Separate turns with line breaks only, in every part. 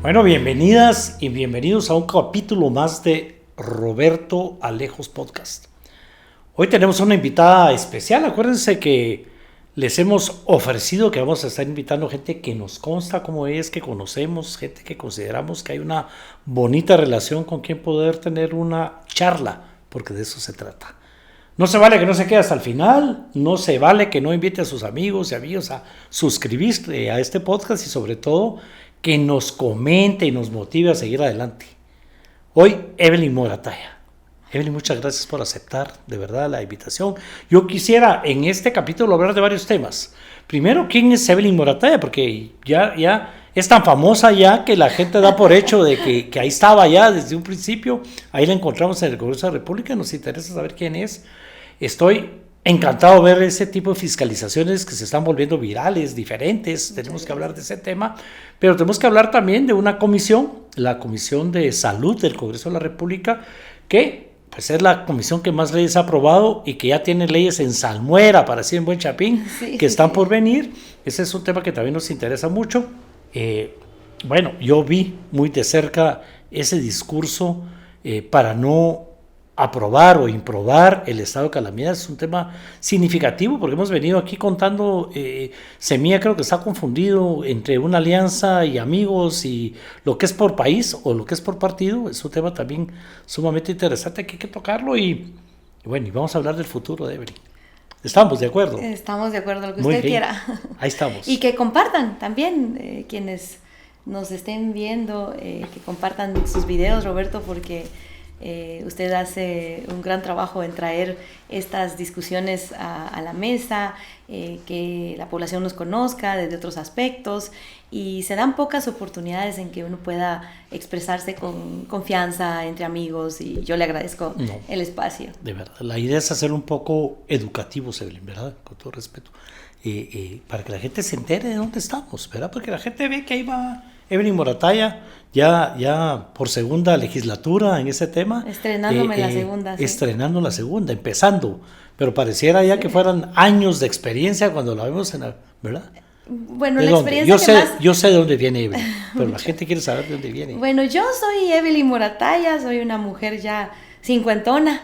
Bueno, bienvenidas y bienvenidos a un capítulo más de Roberto Alejos Podcast. Hoy tenemos una invitada especial. Acuérdense que les hemos ofrecido que vamos a estar invitando gente que nos consta cómo es, que conocemos, gente que consideramos que hay una bonita relación con quien poder tener una charla, porque de eso se trata. No se vale que no se quede hasta el final, no se vale que no invite a sus amigos y amigos a suscribirse a este podcast y sobre todo que nos comente y nos motive a seguir adelante. Hoy, Evelyn Morataya. Evelyn, muchas gracias por aceptar de verdad la invitación. Yo quisiera en este capítulo hablar de varios temas. Primero, ¿quién es Evelyn Morataya? Porque ya es tan famosa ya que la gente da por hecho de que ahí estaba ya desde un principio. Ahí la encontramos en el Congreso de la República, nos interesa saber quién es. Estoy encantado de ver ese tipo de fiscalizaciones que se están volviendo virales, diferentes. Tenemos que hablar de ese tema, pero tenemos que hablar también de una comisión, la Comisión de Salud del Congreso de la República, que pues es la comisión que más leyes ha aprobado y que ya tiene leyes en salmuera, para decir en buen chapín, sí, que están por venir. Ese es un tema que también nos interesa mucho. Bueno, yo vi muy de cerca ese discurso para no aprobar o improbar el estado de calamidad. Es un tema significativo porque hemos venido aquí contando, Semilla creo que está confundido entre una alianza y amigos y lo que es por país o lo que es por partido. Es un tema también sumamente interesante que hay que tocarlo y bueno, y vamos a hablar del futuro de Evelyn. ¿Estamos de acuerdo?
Estamos de acuerdo, lo que
Muy
usted
bien.
quiera.
Ahí estamos.
Y que compartan también, quienes nos estén viendo, que compartan sus videos, Roberto, porque usted hace un gran trabajo en traer estas discusiones a la mesa, que la población nos conozca desde otros aspectos y se dan pocas oportunidades en que uno pueda expresarse con confianza entre amigos y yo le agradezco el espacio.
De verdad, la idea es hacer un poco educativos, Evelyn, ¿verdad? Con todo respeto, para que la gente se entere de dónde estamos, ¿verdad? Porque la gente ve que ahí va Evelyn Morataya, ya por segunda legislatura en ese tema.
Estrenándome la segunda. Sí.
Estrenando la segunda, empezando. Pero pareciera ya que fueran años de experiencia cuando la vemos en la, ¿verdad?
Bueno, la experiencia
yo sé de dónde viene Evelyn, pero la gente quiere saber de dónde viene.
Bueno, yo soy Evelyn Morataya, soy una mujer ya cincuentona,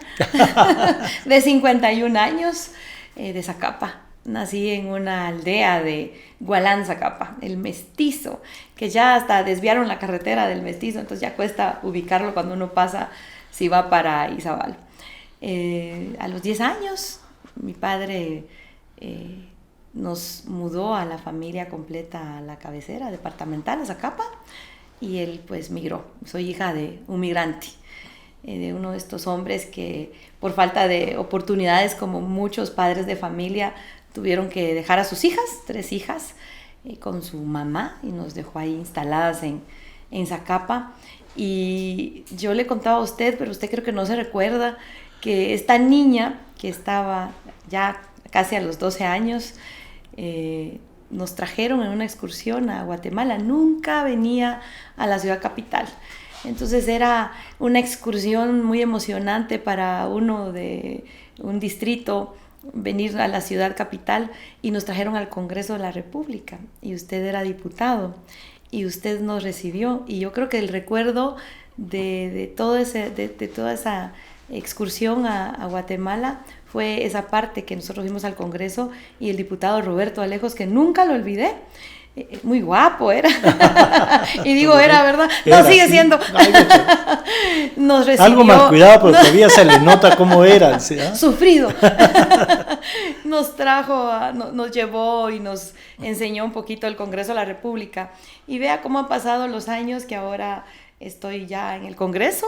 de 51 años, de Zacapa. Nací en una aldea de Gualán, Zacapa, el Mestizo, que ya hasta desviaron la carretera del Mestizo, entonces ya cuesta ubicarlo cuando uno pasa si va para Izabal. A los 10 años, mi padre nos mudó a la familia completa a la cabecera departamental, a Zacapa, y él pues migró. Soy hija de un migrante, de uno de estos hombres que por falta de oportunidades, como muchos padres de familia, tuvieron que dejar a sus hijas, 3 hijas, con su mamá, y nos dejó ahí instaladas en Zacapa. Y yo le contaba a usted, pero usted creo que no se recuerda, que esta niña que estaba ya casi a los 12 años, nos trajeron en una excursión a Guatemala. Nunca venía a la ciudad capital. Entonces era una excursión muy emocionante para uno de un distrito, venir a la ciudad capital, y nos trajeron al Congreso de la República y usted era diputado y usted nos recibió, y yo creo que el recuerdo de toda esa excursión a Guatemala fue esa parte que nosotros fuimos al Congreso y el diputado Roberto Alejos, que nunca lo olvidé. Muy guapo era. Y digo era, ¿verdad? No, sigue siendo. Nos recibió.
Algo mal cuidado, pero todavía se le nota cómo era. ¿Sí?
Sufrido. Nos trajo, nos llevó y nos enseñó un poquito el Congreso de la República. Y vea cómo han pasado los años, que ahora estoy ya en el Congreso,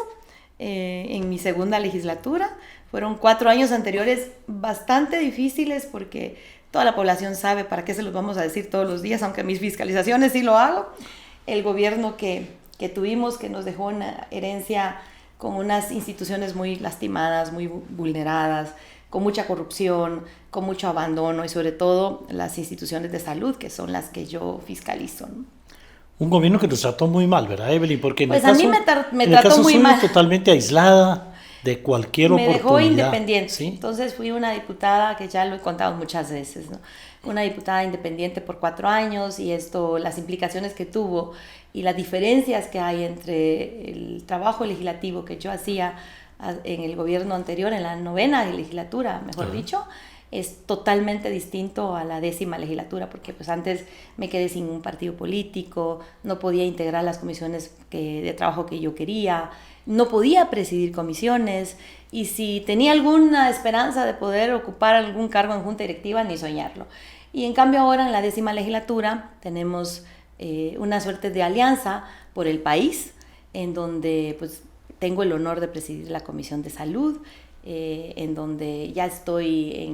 en mi segunda legislatura. Fueron 4 años anteriores bastante difíciles porque toda la población sabe para qué se los vamos a decir todos los días, aunque mis fiscalizaciones sí lo hago. El gobierno que tuvimos, que nos dejó una herencia con unas instituciones muy lastimadas, muy vulneradas, con mucha corrupción, con mucho abandono y sobre todo las instituciones de salud, que son las que yo fiscalizo, ¿no?
Un gobierno que nos trató muy mal, ¿verdad, Evelyn? Porque
pues a mí me trató muy mal.
Totalmente aislada. de cualquier
me
oportunidad.
dejó independiente.
¿Sí?
Entonces fui una diputada, que ya lo he contado muchas veces, ¿no? Una diputada independiente por 4 años, y esto, las implicaciones que tuvo y las diferencias que hay entre el trabajo legislativo que yo hacía en el gobierno anterior, en la 9ª legislatura, mejor dicho, es totalmente distinto a la 10ª legislatura, porque pues antes me quedé sin un partido político, no podía integrar las comisiones de trabajo que yo quería, no podía presidir comisiones, y si tenía alguna esperanza de poder ocupar algún cargo en junta directiva, ni soñarlo. Y en cambio ahora en la 10ª legislatura tenemos una suerte de alianza por el país, en donde pues tengo el honor de presidir la Comisión de Salud, en donde ya estoy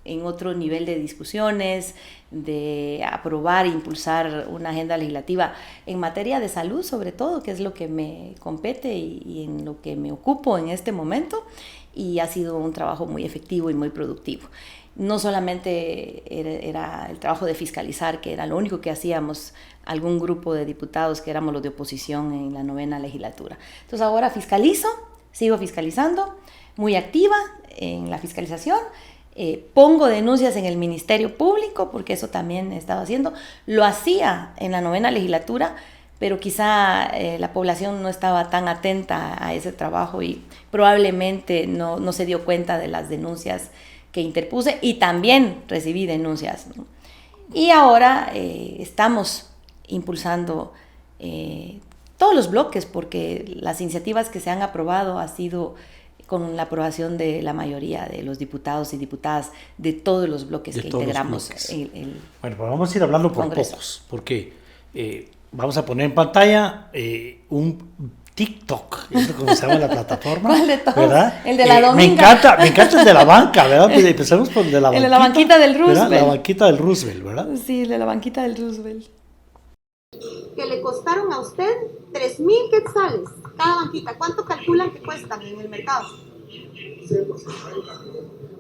en otro nivel de discusiones, de aprobar e impulsar una agenda legislativa en materia de salud, sobre todo, que es lo que me compete y en lo que me ocupo en este momento, y ha sido un trabajo muy efectivo y muy productivo. No solamente era el trabajo de fiscalizar, que era lo único que hacíamos algún grupo de diputados que éramos los de oposición en la 9ª legislatura. Entonces ahora fiscalizo, sigo fiscalizando, muy activa en la fiscalización, pongo denuncias en el Ministerio Público, porque eso también he estado haciendo. Lo hacía en la 9ª legislatura, pero quizá la población no estaba tan atenta a ese trabajo y probablemente no se dio cuenta de las denuncias que interpuse, y también recibí denuncias, ¿no? Y ahora estamos impulsando todos los bloques, porque las iniciativas que se han aprobado ha sido con la aprobación de la mayoría de los diputados y diputadas de todos los bloques que integramos.
Bueno, pues vamos a ir hablando por pocos, porque vamos a poner en pantalla un TikTok, es como se llama la plataforma.
¿Cuál de todos?
¿Verdad?
El de la Dominga.
Me encanta el de la banca, ¿verdad? Empecemos por el de la banquita.
El de la banquita del Roosevelt.
¿Verdad? La banquita del Roosevelt, ¿verdad?
Sí, el de la banquita del Roosevelt.
Que le costaron a usted 3,000 quetzales cada banquita. ¿Cuánto calculan que cuestan en el mercado?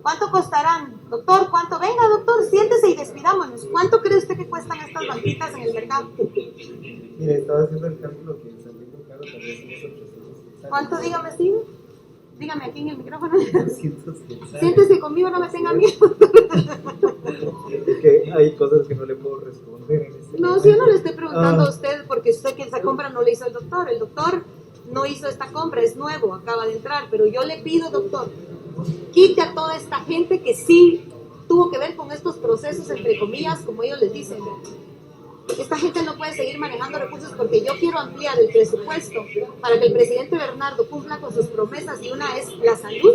¿Cuánto costarán? Doctor, ¿cuánto? Venga, doctor, siéntese y despidámonos. ¿Cuánto cree usted que cuestan estas banquitas en el mercado?
Mire, estaba haciendo el cálculo que saliendo caro tal vez unos 800 quetzales.
¿Cuánto, dígame, sí? Dígame aquí en el micrófono.
200 quetzales.
Siéntese conmigo, no me tenga miedo.
Es que hay cosas que no le puedo responder en este
No,
momento.
si yo no le estoy preguntando a usted, porque sé que esa compra no la hizo el doctor. El doctor no hizo esta compra, es nuevo, acaba de entrar. Pero yo le pido, doctor, quite a toda esta gente que sí tuvo que ver con estos procesos, entre comillas, como ellos les dicen. Esta gente no puede seguir manejando recursos, porque yo quiero ampliar el presupuesto para que el presidente Bernardo cumpla con sus promesas, y una es la salud.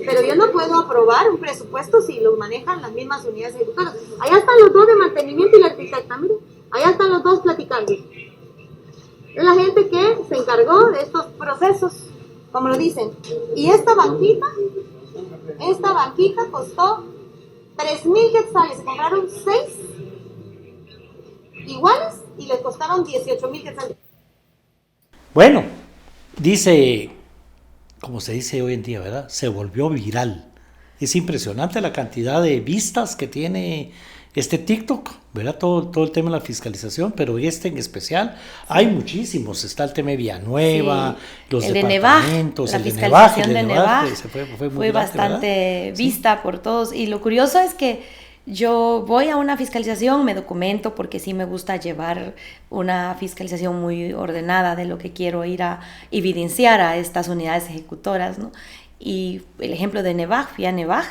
Pero yo no puedo aprobar un presupuesto si lo manejan las mismas unidades ejecutoras. Allá están los dos de mantenimiento y la arquitecta, miren, allá están los dos platicando. Es la gente que se encargó de estos procesos, como lo dicen. Y esta banquita costó 3,000 quetzales. Se compraron 6 iguales y le costaron 18,000 quetzales.
Bueno, dice, como se dice hoy en día, ¿verdad? Se volvió viral. Es impresionante la cantidad de vistas que tiene este TikTok, ¿verdad? Todo el tema de la fiscalización, pero este en especial, hay muchísimos. Está el tema de Villanueva, sí, los departamentos,
la fiscalización de Nevaj fue
grande,
bastante
¿verdad?
vista,
sí,
por todos. Y lo curioso es que yo voy a una fiscalización, me documento, porque sí me gusta llevar una fiscalización muy ordenada de lo que quiero ir a evidenciar a estas unidades ejecutoras, ¿no? Y el ejemplo de Nevaj, fui a Nevaj,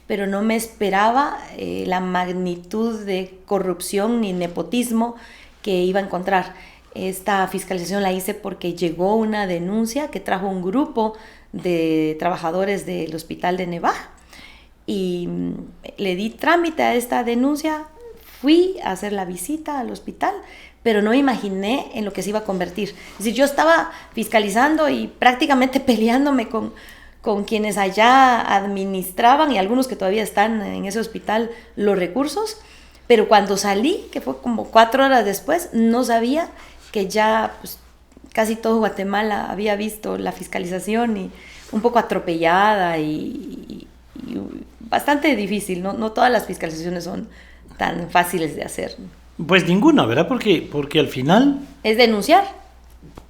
pero no me esperaba la magnitud de corrupción ni nepotismo que iba a encontrar. Esta fiscalización la hice porque llegó una denuncia que trajo un grupo de trabajadores del hospital de Nevaj, y le di trámite a esta denuncia, fui a hacer la visita al hospital, pero no imaginé en lo que se iba a convertir. Es decir, yo estaba fiscalizando y prácticamente peleándome con quienes allá administraban, y algunos que todavía están en ese hospital, los recursos, pero cuando salí, que fue como 4 horas después, no sabía que ya pues, casi todo Guatemala había visto la fiscalización, y un poco atropellada y bastante difícil, no todas las fiscalizaciones son tan fáciles de hacer.
Pues ninguna, ¿verdad? Porque al final...
Es denunciar.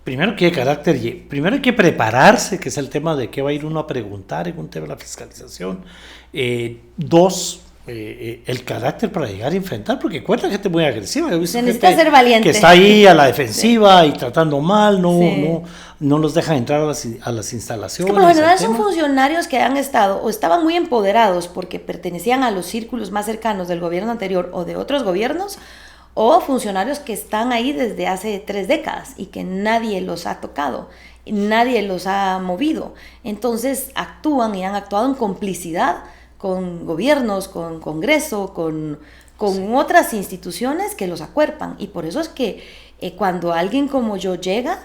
primero que hay carácter, primero hay que prepararse, que es el tema de qué va a ir uno a preguntar en un tema de la fiscalización. Dos, el carácter para llegar a enfrentar, porque encuentra gente muy agresiva. Yo he visto
Se necesita
gente
ser valiente.
que está ahí a la defensiva y tratando mal,
Sí.
no los dejan entrar a las instalaciones.
Es que por lo general
el
son
tema.
funcionarios que han estado o estaban muy empoderados porque pertenecían a los círculos más cercanos del gobierno anterior o de otros gobiernos, o funcionarios que están ahí desde hace 3 décadas y que nadie los ha tocado, nadie los ha movido. Entonces actúan y han actuado en complicidad con gobiernos, con Congreso, con otras instituciones que los acuerpan. Y por eso es que cuando alguien como yo llega,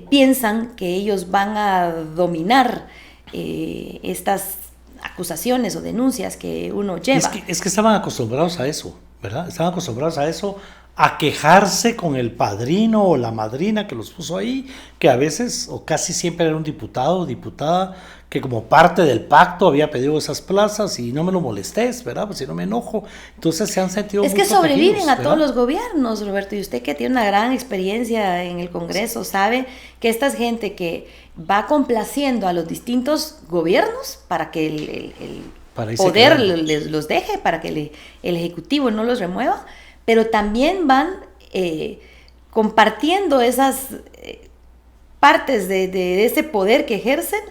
piensan que ellos van a dominar estas acusaciones o denuncias que uno lleva.
Es que estaban acostumbrados a eso, ¿verdad? Estaban acostumbrados a eso, a quejarse con el padrino o la madrina que los puso ahí, que a veces o casi siempre era un diputado o diputada que como parte del pacto había pedido esas plazas y no me lo molestes, ¿verdad? Pues si no me enojo. Entonces se han sentido
Es
muy
que sobreviven
protegidos,
a
¿verdad?
todos los gobiernos, Roberto, y usted que tiene una gran experiencia en el Congreso sabe que esta es gente que va complaciendo a los distintos gobiernos para que el
Para irse
poder
quedando.
los deje, para que el Ejecutivo no los remueva, pero también van compartiendo esas partes de ese poder que ejercen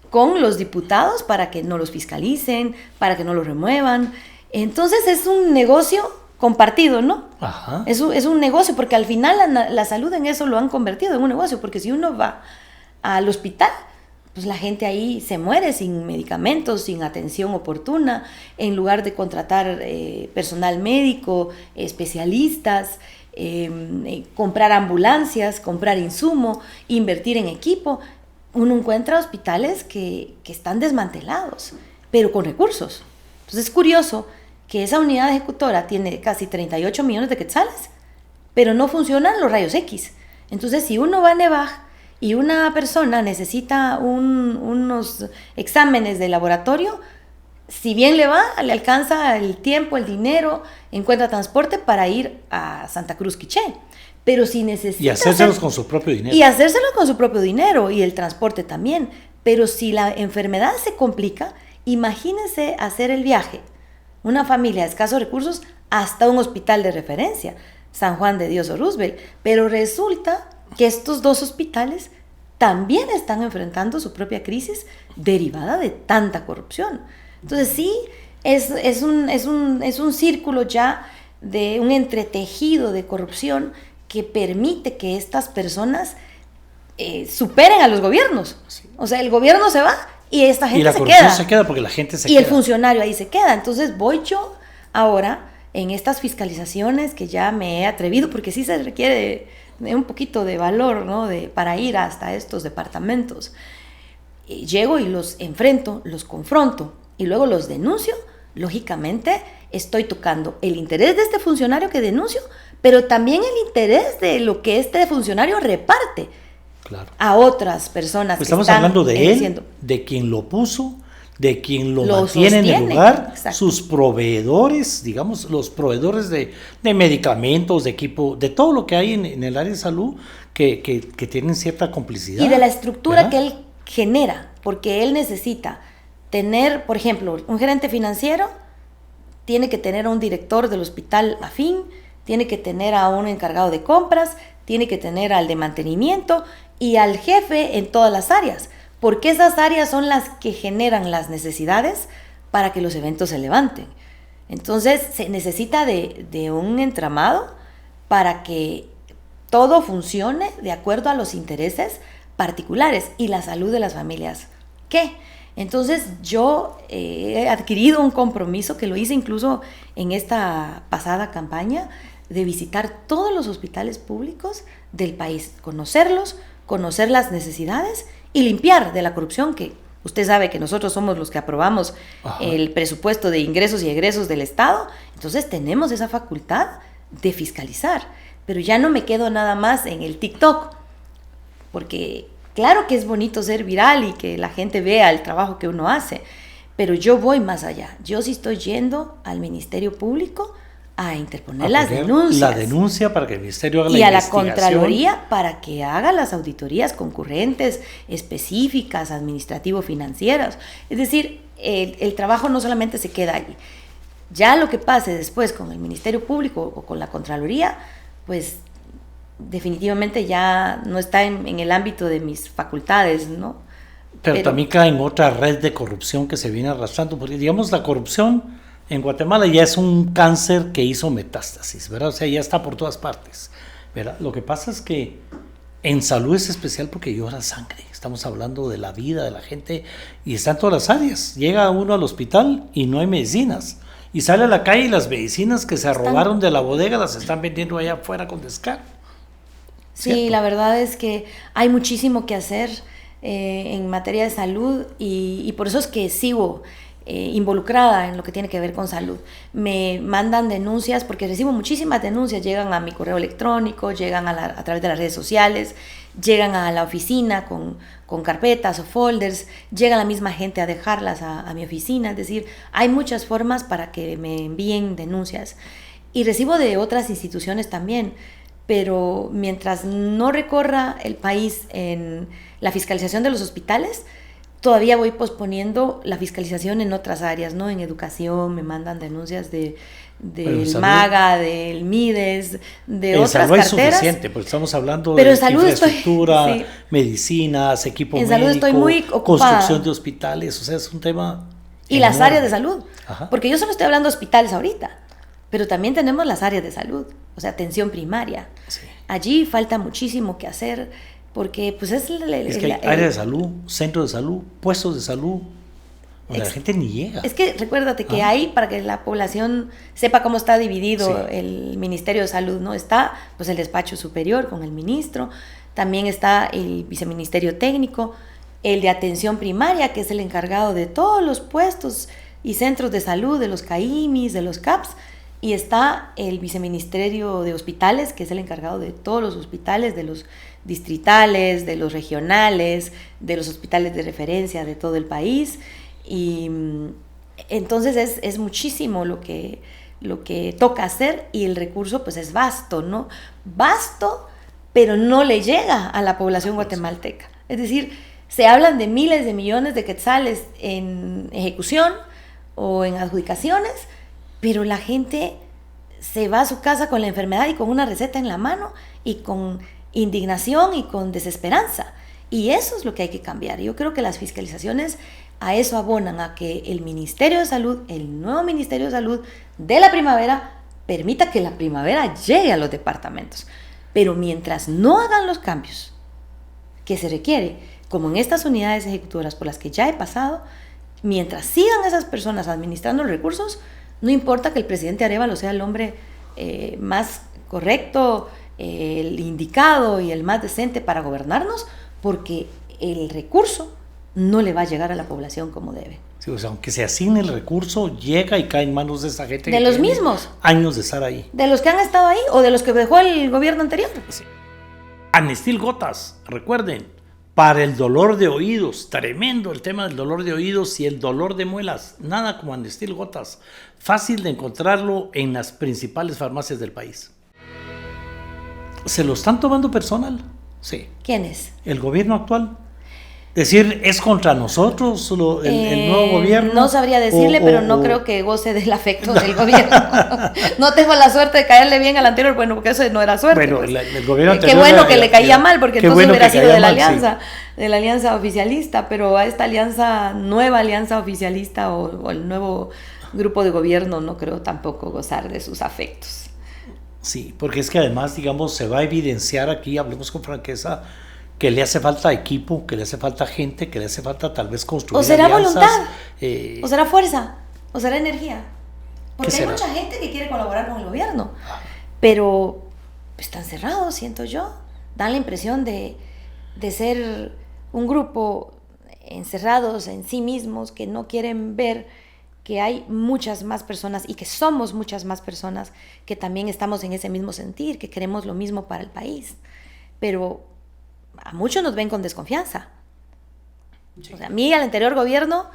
con los diputados para que no los fiscalicen, para que no los remuevan. Entonces es un negocio compartido, ¿no?
Ajá.
Es un negocio, porque al final la salud en eso lo han convertido en un negocio, porque si uno va al hospital, pues la gente ahí se muere sin medicamentos, sin atención oportuna, en lugar de contratar personal médico, especialistas, comprar ambulancias, comprar insumo, invertir en equipo. Uno encuentra hospitales que están desmantelados, pero con recursos. Entonces es curioso que esa unidad ejecutora tiene casi 38 millones de quetzales, pero no funcionan los rayos X. Entonces si uno va a Nevaj y una persona necesita unos exámenes de laboratorio, si bien le alcanza el tiempo, el dinero, encuentra transporte para ir a Santa Cruz Quiché. Pero si necesita...
Y hacérselos con su propio dinero.
Y hacérselo con su propio dinero y el transporte también. Pero si la enfermedad se complica, imagínense hacer el viaje, una familia de escasos recursos, hasta un hospital de referencia, San Juan de Dios o Roosevelt. Pero resulta que estos dos hospitales también están enfrentando su propia crisis derivada de tanta corrupción. Entonces sí, es un círculo ya de un entretejido de corrupción que permite que estas personas superen a los gobiernos. Sí. O sea, el gobierno se va y esta gente se queda. Y la corrupción
se queda porque la gente se
queda.
Y
el funcionario ahí se queda. Entonces voy yo ahora en estas fiscalizaciones que ya me he atrevido, porque sí se requiere de un poquito de valor, ¿no? Para ir hasta estos departamentos. Y llego y los enfrento, los confronto y luego los denuncio. Lógicamente estoy tocando el interés de este funcionario que denuncio, pero también el interés de lo que este funcionario reparte, claro, a otras personas.
Pues estamos hablando de él, de quien lo puso, de quien lo mantiene en el lugar, exacto, sus proveedores, digamos, los proveedores de medicamentos, de equipo, de todo lo que hay en el área de salud que tienen cierta complicidad.
Y de la estructura, ¿verdad?, que él genera, porque él necesita tener, por ejemplo, un gerente financiero, tiene que tener a un director del hospital afín, tiene que tener a un encargado de compras, tiene que tener al de mantenimiento y al jefe en todas las áreas, porque esas áreas son las que generan las necesidades para que los eventos se levanten. Entonces se necesita de un entramado para que todo funcione de acuerdo a los intereses particulares y la salud de las familias. ¿Qué? Entonces yo he adquirido un compromiso que lo hice incluso en esta pasada campaña, de visitar todos los hospitales públicos del país, conocerlos, conocer las necesidades y limpiar de la corrupción, que usted sabe que nosotros somos los que aprobamos, ajá, el presupuesto de ingresos y egresos del Estado. Entonces tenemos esa facultad de fiscalizar, pero ya no me quedo nada más en el TikTok, porque claro que es bonito ser viral y que la gente vea el trabajo que uno hace, pero yo voy más allá. Yo sí estoy yendo al Ministerio Público a interponer las denuncias.
La denuncia para que el Ministerio haga la
y a la
investigación.
Contraloría para que haga las auditorías concurrentes, específicas, administrativo-financieras. Es decir, el trabajo no solamente se queda allí. Ya lo que pase después con el Ministerio Público o con la Contraloría, pues definitivamente ya no está en el ámbito de mis facultades, ¿no?
Pero también cae en otra red de corrupción que se viene arrastrando, porque digamos la corrupción en Guatemala ya es un cáncer que hizo metástasis, ¿verdad? O sea, ya está por todas partes, ¿verdad? Lo que pasa es que en salud es especial porque llora sangre. Estamos hablando de la vida de la gente y está en todas las áreas. Llega uno al hospital y no hay medicinas. Y sale a la calle y las medicinas que se robaron de la bodega las están vendiendo allá afuera con descaro.
Sí,
¿cierto?
la verdad es que hay muchísimo que hacer en materia de salud y por eso es que sigo involucrada en lo que tiene que ver con salud. Me mandan denuncias porque recibo muchísimas denuncias, llegan a mi correo electrónico, llegan a través de las redes sociales, llegan a la oficina con carpetas o folders, llega la misma gente a dejarlas a mi oficina. Es decir, hay muchas formas para que me envíen denuncias y recibo de otras instituciones también, pero mientras no recorra el país en la fiscalización de los hospitales, todavía voy posponiendo la fiscalización en otras áreas, ¿no? En educación me mandan denuncias del MAGA, del MIDES, de otras
salud
carteras.
Es suficiente, porque estamos hablando
pero
de
en salud
infraestructura,
sí.
medicinas, equipo
en
médico,
salud estoy muy ocupada.
construcción de hospitales, o sea, es un tema
Y
enorme.
las áreas de salud,
Ajá.
porque yo solo estoy hablando de hospitales ahorita, pero también tenemos las áreas de salud, o sea, atención primaria.
Sí.
Allí falta muchísimo que hacer, porque pues es
que hay área de salud, centro de salud, puestos de salud, donde la gente ni llega.
Es que recuérdate que hay, para que la población sepa cómo está dividido el Ministerio de Salud, ¿no? Está pues el despacho superior con el ministro, también está el viceministerio técnico, el de atención primaria, que es el encargado de todos los puestos y centros de salud, de los CAIMIS, de los CAPS, y está el viceministerio de hospitales, que es el encargado de todos los hospitales, de los distritales, de los regionales, de los hospitales de referencia de todo el país. Y entonces es muchísimo lo que toca hacer y el recurso pues es vasto, ¿no? Vasto, pero no le llega a la población guatemalteca. Es decir, se hablan de miles de millones de quetzales en ejecución o en adjudicaciones, pero la gente se va a su casa con la enfermedad y con una receta en la mano y con indignación y con desesperanza. Y eso es lo que hay que cambiar. Yo creo que las fiscalizaciones a eso abonan, a que el Ministerio de Salud, el nuevo Ministerio de Salud de la primavera, permita que la primavera llegue a los departamentos. Pero mientras no hagan los cambios que se requiere, como en estas unidades ejecutoras por las que ya he pasado, mientras sigan esas personas administrando los recursos, no importa que el presidente Arévalo sea el hombre más correcto, el indicado y el más decente para gobernarnos, porque el recurso no le va a llegar a la población como debe.
Sí, o sea, aunque se asigne el recurso, llega y cae en manos de esa gente.
De
que
los
tiene
mismos.
Años de estar ahí.
De los que han estado ahí o de los que dejó el gobierno anterior.
Sí. Anestil Gotas, recuerden, para el dolor de oídos, tremendo el tema del dolor de oídos y el dolor de muelas, nada como Anestil Gotas, fácil de encontrarlo en las principales farmacias del país. ¿Se lo están tomando personal? Sí.
¿Quién es?
El gobierno actual. Decir, ¿es contra nosotros el nuevo gobierno?
No sabría decirle, pero no creo que goce del afecto del gobierno. No tengo la suerte de caerle bien al anterior, bueno, porque eso no era suerte.
Bueno,
pues.
el gobierno anterior
qué bueno que le caía mal, porque entonces
bueno
hubiera
que
sido de la
mal,
alianza,
sí.
de la alianza oficialista, pero a esta nueva alianza oficialista o el nuevo grupo de gobierno no creo tampoco gozar de sus afectos.
Sí, porque es que además, digamos, se va a evidenciar aquí, hablemos con franqueza, que le hace falta equipo, que le hace falta gente, que le hace falta tal vez construir
o será
alianzas,
voluntad, o será fuerza, o será energía. Porque hay
será?
mucha gente que quiere colaborar con el gobierno, pero están cerrados, siento yo. Dan la impresión de ser un grupo encerrados en sí mismos, que no quieren ver que hay muchas más personas y que somos muchas más personas que también estamos en ese mismo sentir, que queremos lo mismo para el país. Pero a muchos nos ven con desconfianza. Sí. O sea, a mí, al anterior gobierno,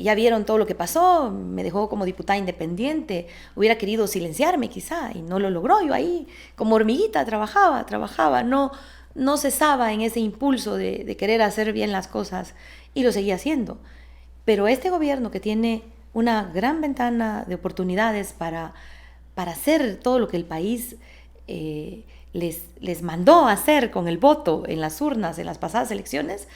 ya vieron todo lo que pasó, me dejó como diputada independiente, hubiera querido silenciarme quizá y no lo logró. Yo ahí como hormiguita trabajaba, no cesaba en ese impulso de querer hacer bien las cosas y lo seguía haciendo. Pero este gobierno que tiene una gran ventana de oportunidades para hacer todo lo que el país les mandó a hacer con el voto en las urnas, en las pasadas elecciones,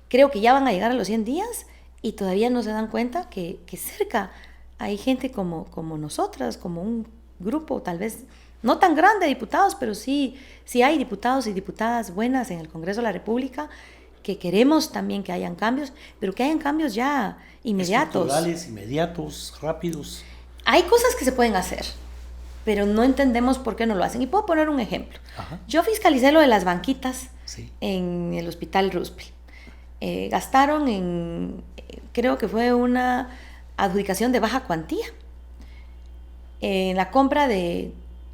creo que ya van a llegar a los 100 días y todavía no se dan cuenta que cerca hay gente como nosotras, como un grupo tal vez no tan grande de diputados, pero sí hay diputados y diputadas buenas en el Congreso de la República que queremos también que hayan cambios, pero que hayan cambios ya inmediatos.
Estructurales, inmediatos, rápidos.
Hay cosas que se pueden hacer, pero no entendemos por qué no lo hacen. Y puedo poner un ejemplo.
Ajá.
Yo fiscalicé lo de las banquitas
Sí.
en el Hospital Roosevelt. Gastaron creo que fue una adjudicación de baja cuantía, en la compra de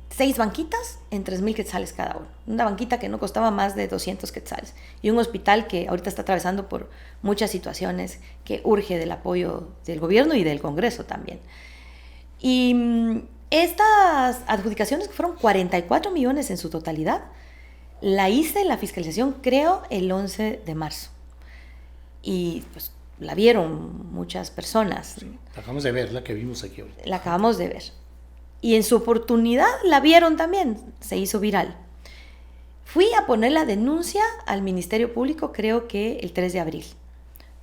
6 banquitas en 3,000 quetzales cada uno. Una banquita que no costaba más de 200 quetzales. Y un hospital que ahorita está atravesando por muchas situaciones que urge del apoyo del gobierno y del Congreso también. Y estas adjudicaciones, que fueron 44 millones en su totalidad, la hice la fiscalización, creo, el 11 de marzo. Y pues la vieron muchas personas.
Sí. Acabamos de ver la que vimos aquí ahorita.
La acabamos de ver. Y en su oportunidad la vieron también, se hizo viral. Fui a poner la denuncia al Ministerio Público, creo que el 3 de abril.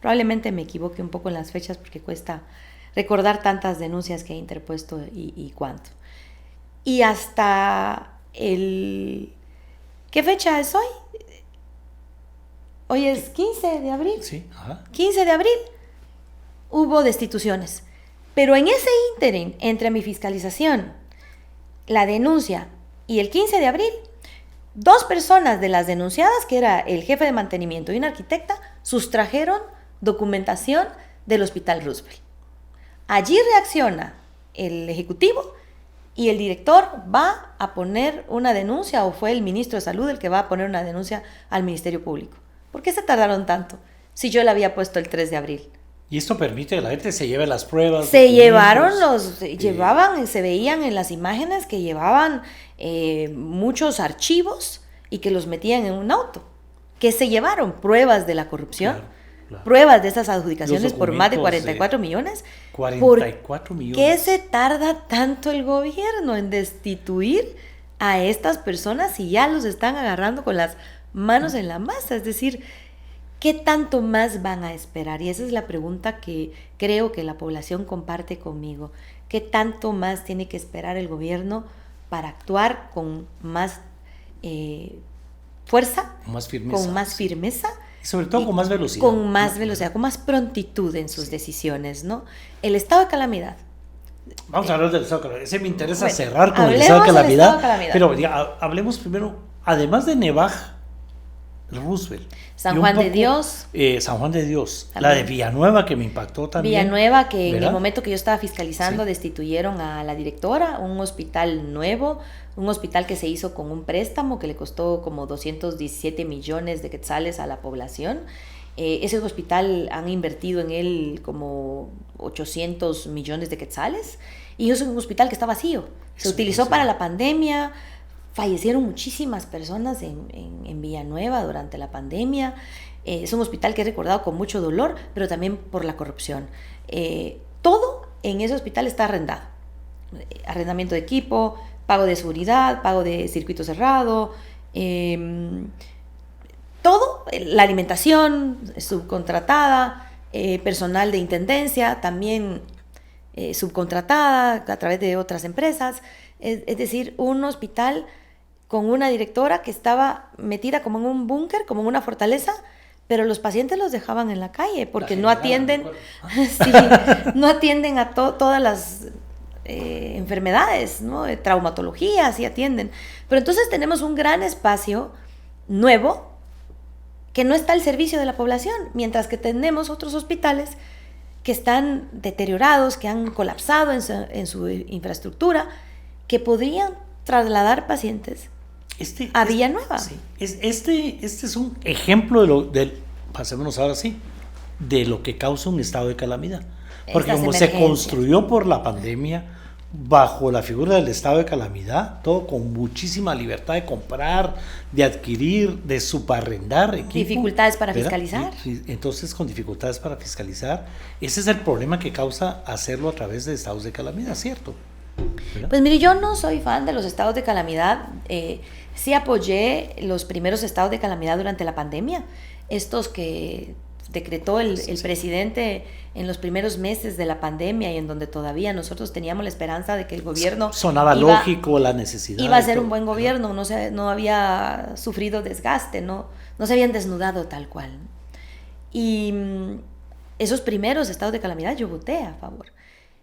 Probablemente me equivoque un poco en las fechas porque cuesta recordar tantas denuncias que he interpuesto y cuánto. Y hasta ¿qué fecha es hoy? Hoy es 15 de abril.
Sí, ajá.
15 de abril hubo destituciones. Pero en ese ínterin, entre mi fiscalización, la denuncia y el 15 de abril, 2 personas de las denunciadas, que era el jefe de mantenimiento y una arquitecta, sustrajeron documentación del Hospital Roosevelt. Allí reacciona el ejecutivo y el director va a poner una denuncia, o fue el ministro de Salud el que va a poner una denuncia al Ministerio Público. ¿Por qué se tardaron tanto si yo la había puesto el 3 de abril?
Y esto permite que la gente se lleve las pruebas.
Se veían en las imágenes que llevaban muchos archivos y que los metían en un auto. Que se llevaron pruebas de la corrupción, claro. Pruebas de esas adjudicaciones por más de 44 millones.
44 millones.
¿Por qué se tarda tanto el gobierno en destituir a estas personas si ya los están agarrando con las manos en la masa? Es decir, ¿qué tanto más van a esperar? Y esa es la pregunta que creo que la población comparte conmigo. ¿Qué tanto más tiene que esperar el gobierno para actuar con más fuerza, con más firmeza?
Y sobre todo con más velocidad.
Con más velocidad, con más prontitud en sus decisiones, ¿no? El estado de calamidad.
Vamos a hablar del estado de calamidad. Ese me interesa cerrar con el estado de calamidad. Pero hablemos primero, además de Nevaj, Roosevelt.
San Juan de Dios.
San Juan de Dios. También. La de Villanueva, que me impactó también.
Villanueva, que ¿verdad? En el momento que yo estaba fiscalizando, sí, destituyeron a la directora, un hospital nuevo, un hospital que se hizo con un préstamo que le costó como 217 millones de quetzales a la población. Ese hospital han invertido en él como 800 millones de quetzales. Y es un hospital que está vacío. Se utilizó para la pandemia. Fallecieron muchísimas personas en Villanueva durante la pandemia. Es un hospital que he recordado con mucho dolor, pero también por la corrupción. Todo en ese hospital está arrendado. Arrendamiento de equipo, pago de seguridad, pago de circuito cerrado, todo, la alimentación subcontratada, personal de intendencia también subcontratada a través de otras empresas. Es decir, un hospital con una directora que estaba metida como en un búnker, como en una fortaleza, pero los pacientes los dejaban en la calle porque no atienden, sí, no atienden a todas las enfermedades, ¿no? Traumatología, sí atienden. Pero entonces tenemos un gran espacio nuevo que no está al servicio de la población, mientras que tenemos otros hospitales que están deteriorados, que han colapsado en su infraestructura, que podrían trasladar pacientes a Villanueva.
Sí. Este es un ejemplo pasémonos ahora sí, de lo que causa un estado de calamidad. Porque
Estas
como se
emergencias.
construyó por la pandemia, bajo la figura del estado de calamidad, todo con muchísima libertad de comprar, de adquirir, de subarrendar equipo.
Dificultades para
¿verdad?
fiscalizar.
Entonces, con dificultades para fiscalizar, ese es el problema que causa hacerlo a través de estados de calamidad, ¿cierto? ¿Verdad?
Pues mire, yo no soy fan de los estados de calamidad. Sí apoyé los primeros estados de calamidad durante la pandemia, estos que decretó el presidente en los primeros meses de la pandemia y en donde todavía nosotros teníamos la esperanza de que el gobierno
sonaba lógico la necesidad.
Iba a ser
todo,
un buen gobierno, no había sufrido desgaste, no se habían desnudado tal cual. Y esos primeros estados de calamidad yo voté a favor.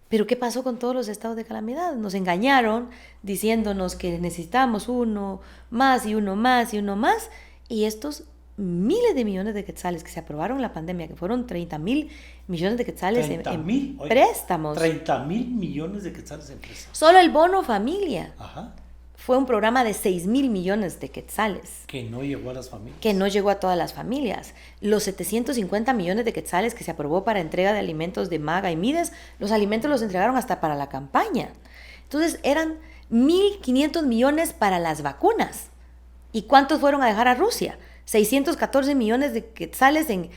Pero ¿qué pasó con todos los estados de calamidad? Nos engañaron diciéndonos que necesitábamos uno más y uno más y uno más. Y estos miles de millones de quetzales que se aprobaron en la pandemia, que fueron 30,000 millones de quetzales en préstamos.
30,000 millones de quetzales en préstamos.
Solo el bono familia.
Ajá.
Fue un programa de 6,000 millones de quetzales.
Que no llegó a las familias.
Que no llegó a todas las familias. Los 750 millones de quetzales que se aprobó para entrega de alimentos de MAGA y MIDES, los alimentos los entregaron hasta para la campaña. Entonces eran 1,500 millones para las vacunas. ¿Y cuántos fueron a dejar a Rusia? 614 millones de quetzales en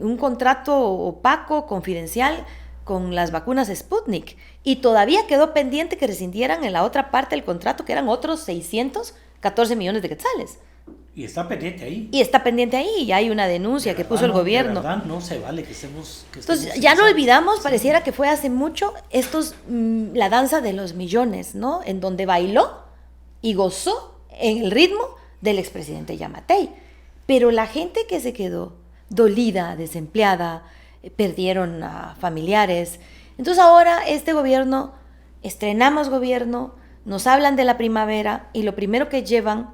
un contrato opaco, confidencial, con las vacunas Sputnik. Y todavía quedó pendiente que rescindieran en la otra parte del contrato, que eran otros 614 millones de quetzales.
Y está pendiente ahí.
Y está pendiente ahí, y hay una denuncia que puso el gobierno.
De verdad, no se vale que estemos...
Entonces, ya no olvidamos, pareciera que fue hace mucho, la danza de los millones, ¿no? En donde bailó y gozó en el ritmo del expresidente Yamatei. Pero la gente que se quedó dolida, desempleada, perdieron a familiares. Entonces ahora este gobierno, estrenamos gobierno, nos hablan de la primavera y lo primero que llevan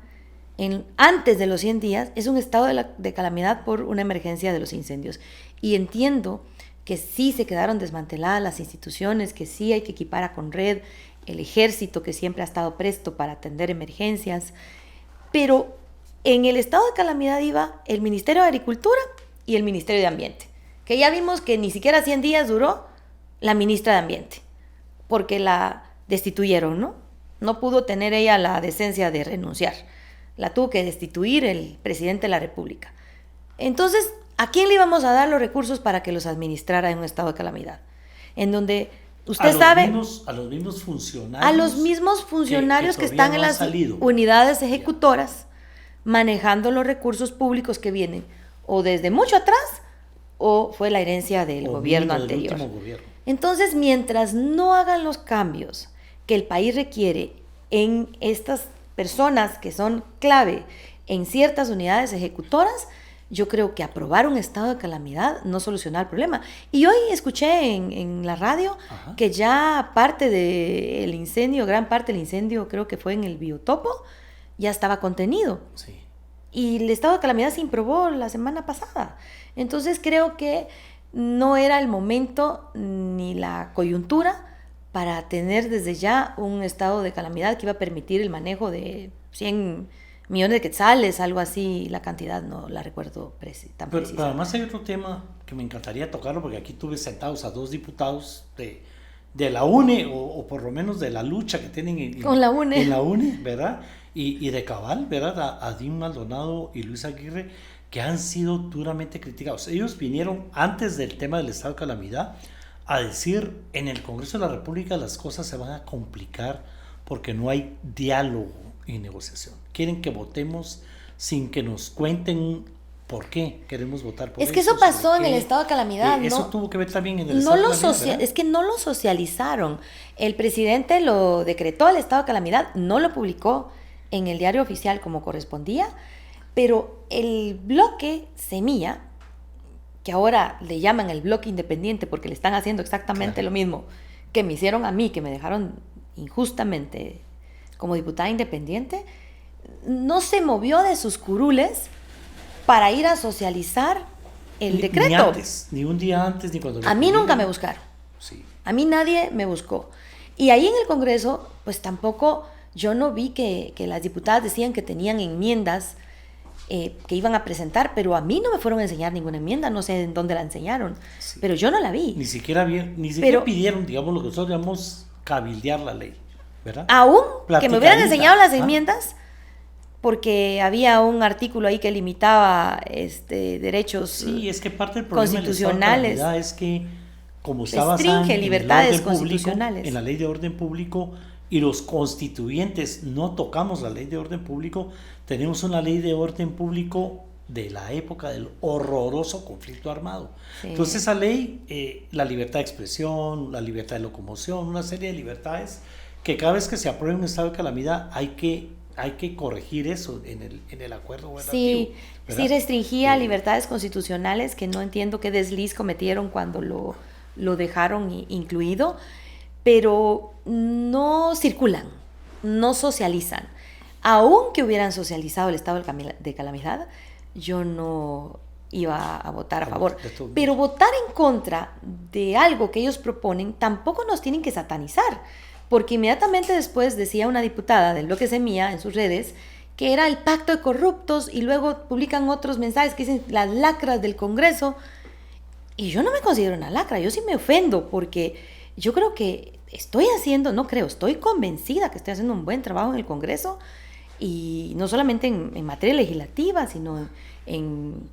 antes de los 100 días es un estado de calamidad por una emergencia de los incendios. Y entiendo que sí se quedaron desmanteladas las instituciones, que sí hay que equipar a Conred, el ejército que siempre ha estado presto para atender emergencias, pero en el estado de calamidad iba el Ministerio de Agricultura y el Ministerio de Ambiente, que ya vimos que ni siquiera 100 días duró la ministra de Ambiente, porque la destituyeron, ¿no? No pudo tener ella la decencia de renunciar. La tuvo que destituir el presidente de la República. Entonces, ¿a quién le íbamos a dar los recursos para que los administrara en un estado de calamidad? En donde, usted sabe...
a los mismos funcionarios.
A los mismos funcionarios que están en las unidades ejecutoras, manejando los recursos públicos que vienen o desde mucho atrás o fue la herencia del gobierno anterior. Entonces, mientras no hagan los cambios que el país requiere en estas personas que son clave en ciertas unidades ejecutoras, yo creo que aprobar un estado de calamidad no soluciona el problema. Y hoy escuché en la radio que ya parte del incendio, gran parte del incendio creo que fue en el biotopo, ya estaba contenido.
Sí.
Y el estado de calamidad se aprobó la semana pasada. Entonces creo que no era el momento ni la coyuntura para tener desde ya un estado de calamidad que iba a permitir el manejo de 100 millones de quetzales, algo así, la cantidad no la recuerdo tan precisa.
Pero además hay otro tema que me encantaría tocarlo, porque aquí tuve sentados a 2 diputados de la UNE, o por lo menos de la lucha que tienen
con la UNE.
En la UNE, ¿verdad? Y de Cabal, ¿verdad? A Dean Maldonado y Luis Aguirre, que han sido duramente criticados. Ellos vinieron antes del tema del estado de calamidad a decir: en el Congreso de la República las cosas se van a complicar porque no hay diálogo y negociación. Quieren que votemos sin que nos cuenten por qué queremos votar por eso.
Es que eso pasó en el estado de calamidad, ¿no?
Eso tuvo que ver también en el estado de calamidad.
Es que no lo socializaron. El presidente lo decretó, el estado de calamidad, no lo publicó en el diario oficial como correspondía, pero el bloque Semilla, que ahora le llaman el bloque independiente porque le están haciendo exactamente lo mismo que me hicieron a mí, que me dejaron injustamente como diputada independiente, no se movió de sus curules para ir a socializar el decreto.
Ni antes, ni un día antes, ni cuando...
A mí nunca me buscaron.
Sí.
A mí nadie me buscó. Y ahí en el Congreso, pues tampoco, yo no vi que las diputadas decían que tenían enmiendas que iban a presentar, pero a mí no me fueron a enseñar ninguna enmienda, no sé en dónde la enseñaron,
Sí.
pero yo no la vi.
Ni siquiera pidieron, digamos, lo que nosotros llamamos cabildear la ley, ¿verdad?
Aún que me hubieran
Platicadita,
enseñado las
¿ah?
enmiendas, porque había un artículo ahí que limitaba derechos
Sí, es que parte del problema del estado de
constitucionales.
calamidad es que como está basada
Restringe
en el
libertades
orden público,
constitucionales.
en la ley de orden público, y los constituyentes no tocamos la ley de orden público, tenemos una ley de orden público de la época del horroroso conflicto armado.
Sí.
Entonces esa ley, la libertad de expresión, la libertad de locomoción, una serie de libertades que cada vez que se apruebe un estado de calamidad hay que corregir eso en el acuerdo gubernativo.
Sí,
¿verdad?
sí restringía libertades constitucionales, que no entiendo qué desliz cometieron cuando lo dejaron incluido, pero no circulan, no socializan. Aunque hubieran socializado el estado de calamidad, yo no iba a votar a favor. Pero votar en contra de algo que ellos proponen tampoco nos tienen que satanizar, porque inmediatamente después decía una diputada del bloque Semilla en sus redes que era el pacto de corruptos, y luego publican otros mensajes que dicen las lacras del Congreso, y yo no me considero una lacra, yo sí me ofendo, porque yo creo que estoy convencida que estoy haciendo un buen trabajo en el Congreso, y no solamente en materia legislativa, sino en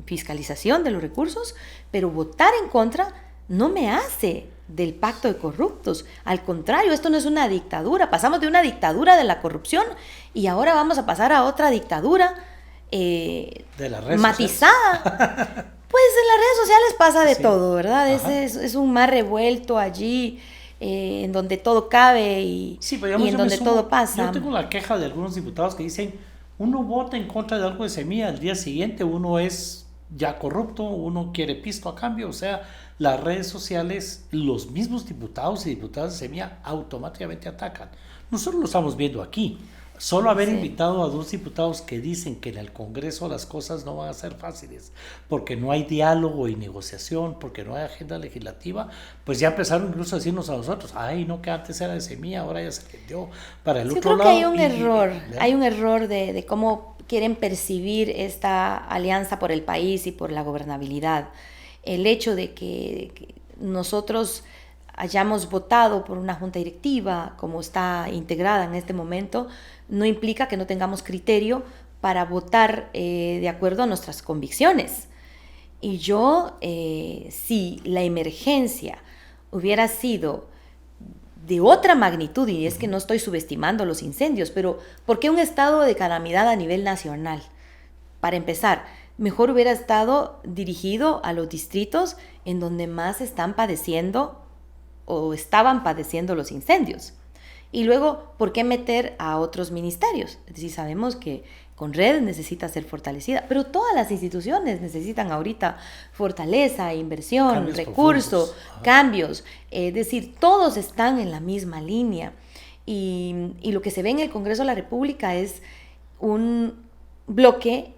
fiscalización de los recursos, pero votar en contra no me hace del pacto de corruptos. Al contrario, esto no es una dictadura. Pasamos de una dictadura de la corrupción y ahora vamos a pasar a otra dictadura
de las redes
matizada. Pues en las redes sociales pasa de todo, ¿verdad? Es un mar revuelto allí, en donde todo cabe y en donde todo pasa.
Yo tengo la queja de algunos diputados que dicen, uno vota en contra de algo de Semilla, al día siguiente uno es ya corrupto, uno quiere pisto a cambio. O sea, las redes sociales, los mismos diputados y diputadas de Semilla automáticamente atacan. Nosotros lo estamos viendo aquí. Solo haber invitado a 2 diputados que dicen que en el Congreso las cosas no van a ser fáciles, porque no hay diálogo y negociación, porque no hay agenda legislativa, pues ya empezaron incluso a decirnos a nosotros, ay, no, que antes era de Semilla, ahora ya se vendió para el otro lado.
Yo creo que hay un error de cómo quieren percibir esta alianza por el país y por la gobernabilidad. El hecho de que nosotros hayamos votado por una junta directiva como está integrada en este momento, no implica que no tengamos criterio para votar de acuerdo a nuestras convicciones. Y yo, si la emergencia hubiera sido de otra magnitud, y es que no estoy subestimando los incendios, pero ¿por qué un estado de calamidad a nivel nacional? Para empezar, mejor hubiera estado dirigido a los distritos en donde más están padeciendo o estaban padeciendo los incendios. Y luego, ¿por qué meter a otros ministerios? Es decir, sabemos que Conred necesita ser fortalecida, pero todas las instituciones necesitan ahorita fortaleza, inversión,
Cambios
recursos, cambios. Es decir, todos están en la misma línea. Y lo que se ve en el Congreso de la República es un bloque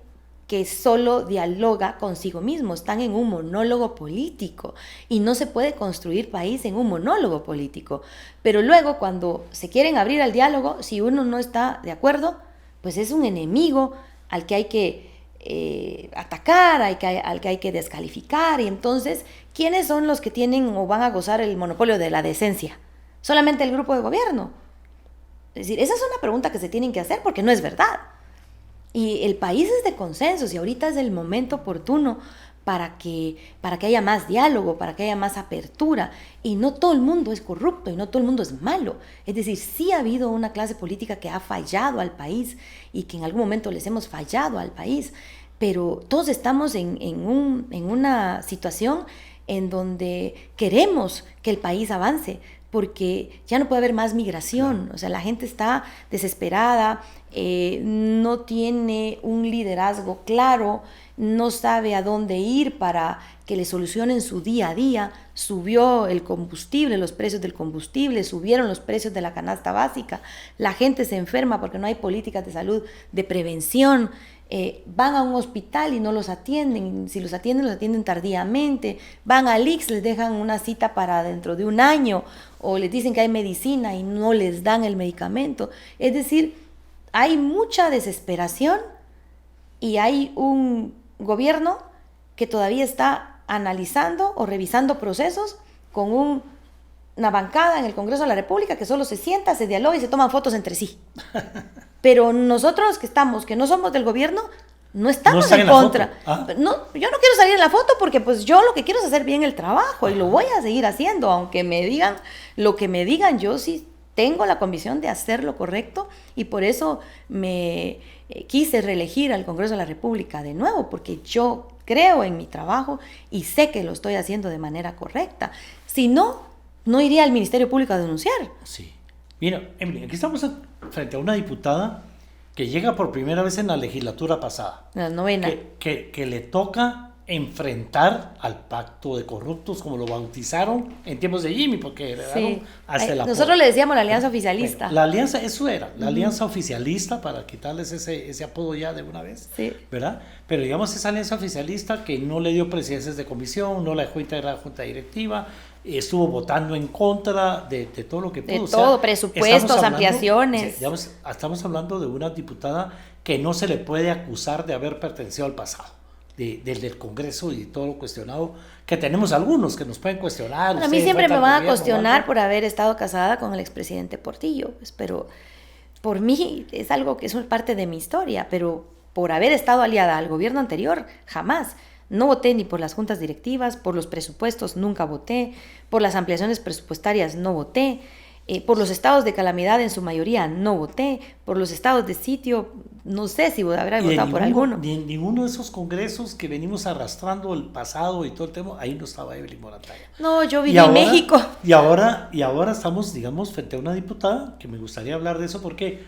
que solo dialoga consigo mismo, están en un monólogo político y no se puede construir país en un monólogo político. Pero luego cuando se quieren abrir al diálogo, si uno no está de acuerdo, pues es un enemigo al que hay que atacar, al que hay que descalificar. Y entonces, ¿quiénes son los que tienen o van a gozar el monopolio de la decencia? ¿Solamente el grupo de gobierno? Es decir, esa es una pregunta que se tienen que hacer porque no es verdad. Y el país es de consensos y ahorita es el momento oportuno para que haya más diálogo, para que haya más apertura. Y no todo el mundo es corrupto y no todo el mundo es malo. Es decir, sí ha habido una clase política que ha fallado al país y que en algún momento les hemos fallado al país. Pero todos estamos en una situación en donde queremos que el país avance, porque ya no puede haber más migración. O sea, la gente está desesperada, no tiene un liderazgo claro, no sabe a dónde ir para que le solucionen su día a día. Subió el combustible, los precios del combustible, subieron los precios de la canasta básica, la gente se enferma porque no hay políticas de salud, de prevención. Van a un hospital y no los atienden, si los atienden tardíamente, van al IX, les dejan una cita para dentro de un año o les dicen que hay medicina y no les dan el medicamento. Es decir, hay mucha desesperación y hay un gobierno que todavía está analizando o revisando procesos con una bancada en el Congreso de la República que solo se sienta, se dialoga y se toman fotos entre sí. Pero nosotros que no somos del gobierno, no estamos en contra. No, yo no quiero salir en la foto porque pues yo lo que quiero es hacer bien el trabajo y lo voy a seguir haciendo, aunque me digan lo que me digan, yo sí tengo la convicción de hacer lo correcto y por eso me quise reelegir al Congreso de la República de nuevo, porque yo creo en mi trabajo y sé que lo estoy haciendo de manera correcta. Si no, no iría al Ministerio Público a denunciar.
Sí. Mira, Emily, aquí estamos frente a una diputada que llega por primera vez en la legislatura pasada.
La novena.
Que le toca enfrentar al pacto de corruptos, como lo bautizaron en tiempos de Jimmy, porque heredaron hasta el apodo.
Nosotros le decíamos la alianza oficialista.
Bueno, la alianza, eso era, la alianza oficialista, para quitarles ese apodo ya de una vez, ¿verdad? Pero digamos, esa alianza oficialista que no le dio presidencias de comisión, no la dejó integrar junta directiva, estuvo votando en contra de todo lo que pudo.
De todo, presupuestos, ampliaciones.
Estamos hablando de una diputada que no se le puede acusar de haber pertenecido al pasado. Del Congreso y todo lo cuestionado, que tenemos algunos que nos pueden cuestionar.
Bueno, a mí siempre me van a cuestionar por haber estado casada con el expresidente Portillo, pues, pero por mí es algo que es parte de mi historia, pero por haber estado aliada al gobierno anterior, jamás. No voté ni por las juntas directivas, por los presupuestos nunca voté, por las ampliaciones presupuestarias no voté, por los estados de calamidad en su mayoría no voté, por los estados de sitio no sé si habrá votado por alguno.
Ni en ninguno de esos congresos que venimos arrastrando el pasado y todo el tema, ahí no estaba Evelyn Moratalla.
No, yo viví en México.
Y ahora estamos, digamos, frente a una diputada, que me gustaría hablar de eso porque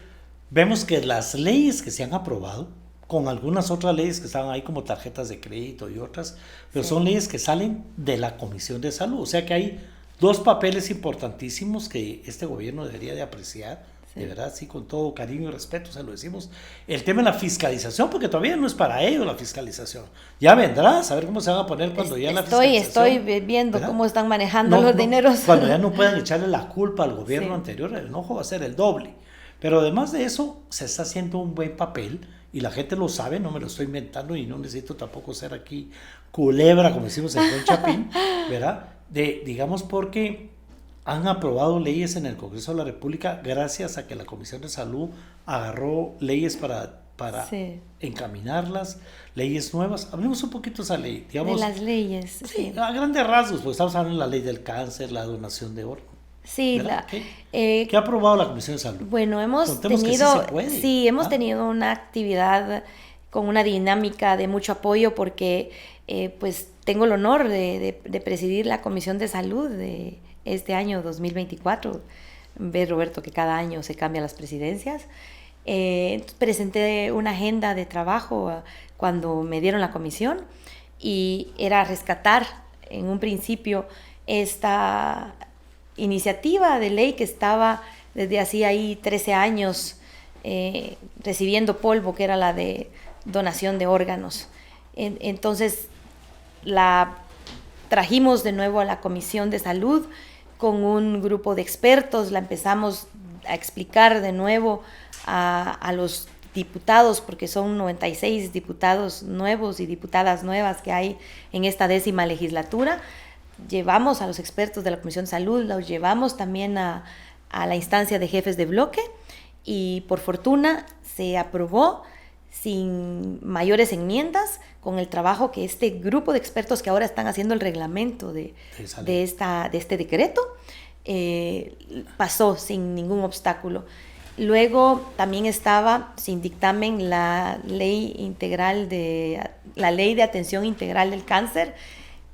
vemos que las leyes que se han aprobado, con algunas otras leyes que estaban ahí como tarjetas de crédito y otras, pero son leyes que salen de la Comisión de Salud. O sea que hay dos papeles importantísimos que este gobierno debería de apreciar. De verdad, sí, con todo cariño y respeto se lo decimos. El tema de la fiscalización, porque todavía no es para ello la fiscalización. Ya vendrá, a saber cómo se van a poner cuando ya la fiscalización.
Estoy viendo, ¿verdad?, cómo están manejando los dineros.
Cuando ya no puedan echarle la culpa al gobierno anterior, el enojo va a ser el doble. Pero además de eso, se está haciendo un buen papel y la gente lo sabe, no me lo estoy inventando y no necesito tampoco ser aquí culebra, como decimos en Buen Chapín, ¿verdad? Digamos porque han aprobado leyes en el Congreso de la República gracias a que la Comisión de Salud agarró leyes para encaminarlas, leyes nuevas. Hablemos un poquito de esa ley. Digamos,
de las leyes.
Sí, a grandes rasgos, porque estamos hablando de la ley del cáncer, la donación de órganos.
Sí,
¿Qué ha aprobado la Comisión de Salud?
Bueno, hemos tenido una actividad con una dinámica de mucho apoyo porque pues tengo el honor de presidir la Comisión de Salud de este año 2024. Ves, Roberto, que cada año se cambian las presidencias. Presenté una agenda de trabajo cuando me dieron la comisión y era rescatar en un principio esta iniciativa de ley que estaba desde hacía ahí 13 años recibiendo polvo, que era la de donación de órganos. Entonces la trajimos de nuevo a la Comisión de Salud con un grupo de expertos, la empezamos a explicar de nuevo a los diputados, porque son 96 diputados nuevos y diputadas nuevas que hay en esta 10ª legislatura. Llevamos a los expertos de la Comisión de Salud, los llevamos también a la instancia de jefes de bloque y por fortuna se aprobó sin mayores enmiendas con el trabajo que este grupo de expertos que ahora están haciendo el reglamento de este decreto pasó sin ningún obstáculo. Luego también estaba sin dictamen la ley de atención integral del cáncer,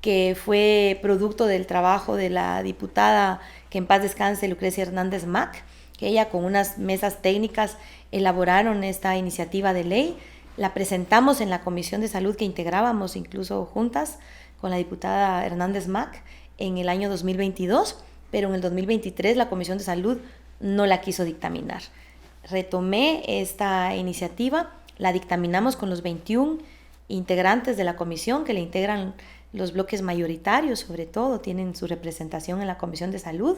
que fue producto del trabajo de la diputada, que en paz descanse, Lucrecia Hernández Mac, que ella con unas mesas técnicas elaboraron esta iniciativa de ley. La presentamos en la Comisión de Salud que integrábamos incluso juntas con la diputada Hernández Mac en el año 2022, pero en el 2023 la Comisión de Salud no la quiso dictaminar. Retomé esta iniciativa, la dictaminamos con los 21 integrantes de la comisión que le integran los bloques mayoritarios, sobre todo, tienen su representación en la Comisión de Salud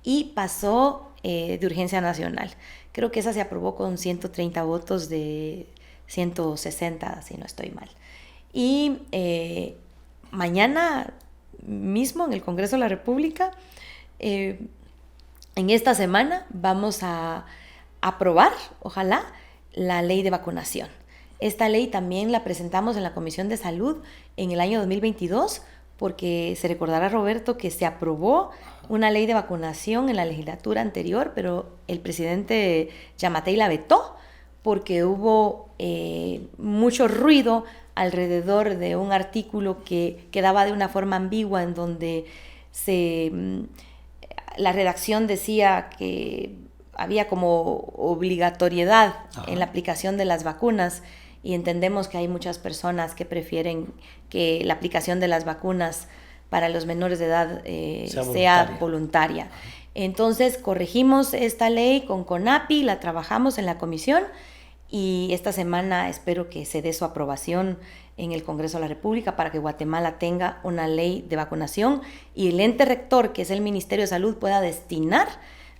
y pasó de urgencia nacional. Creo que esa se aprobó con 130 votos de 160, si no estoy mal. Y mañana mismo en el Congreso de la República, en esta semana vamos a aprobar, ojalá, la ley de vacunación. Esta ley también la presentamos en la Comisión de Salud en el año 2022, porque se recordará, Roberto, que se aprobó una ley de vacunación en la legislatura anterior, pero el presidente Giammattei la vetó porque hubo mucho ruido alrededor de un artículo que quedaba de una forma ambigua, en donde la redacción decía que había como obligatoriedad en la aplicación de las vacunas, y entendemos que hay muchas personas que prefieren que la aplicación de las vacunas para los menores de edad sea voluntaria. Entonces corregimos esta ley con CONAPI, la trabajamos en la comisión, y esta semana espero que se dé su aprobación en el Congreso de la República para que Guatemala tenga una ley de vacunación y el ente rector, que es el Ministerio de Salud, pueda destinar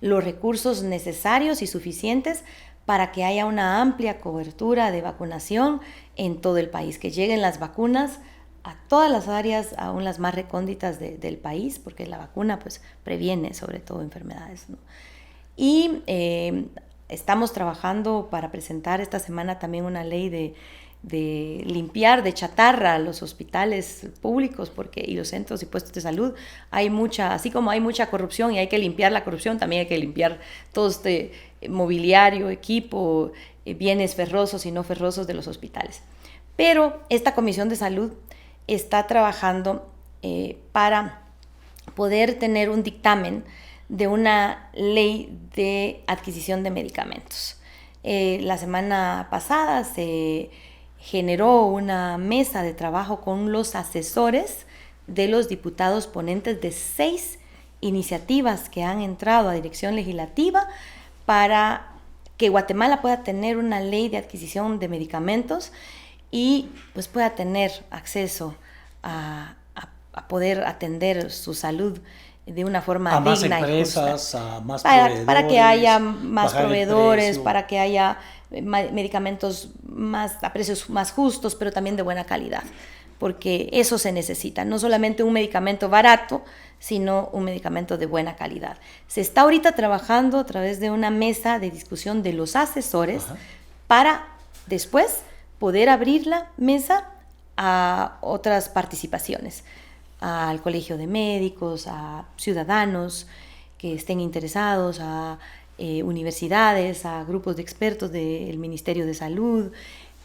los recursos necesarios y suficientes para que haya una amplia cobertura de vacunación en todo el país, que lleguen las vacunas a todas las áreas, aún las más recónditas del país, porque la vacuna pues previene sobre todo enfermedades, ¿no? Y estamos trabajando para presentar esta semana también una ley de limpiar de chatarra los hospitales públicos y los centros y puestos de salud. Así como hay mucha corrupción y hay que limpiar la corrupción, también hay que limpiar todo este mobiliario, equipo, bienes ferrosos y no ferrosos de los hospitales. Pero esta Comisión de Salud está trabajando para poder tener un dictamen de una ley de adquisición de medicamentos. La semana pasada se generó una mesa de trabajo con los asesores de los diputados ponentes de 6 iniciativas que han entrado a dirección legislativa para que Guatemala pueda tener una ley de adquisición de medicamentos y pues pueda tener acceso a poder atender su salud de una forma digna
más empresas,
y justa.
A más proveedores,
para que haya más proveedores,
el
para que haya medicamentos a precios más justos, pero también de buena calidad, porque eso se necesita, no solamente un medicamento barato, sino un medicamento de buena calidad. Se está ahorita trabajando a través de una mesa de discusión de los asesores para después poder abrir la mesa a otras participaciones, al Colegio de Médicos, a ciudadanos que estén interesados, a universidades, a grupos de expertos del Ministerio de Salud,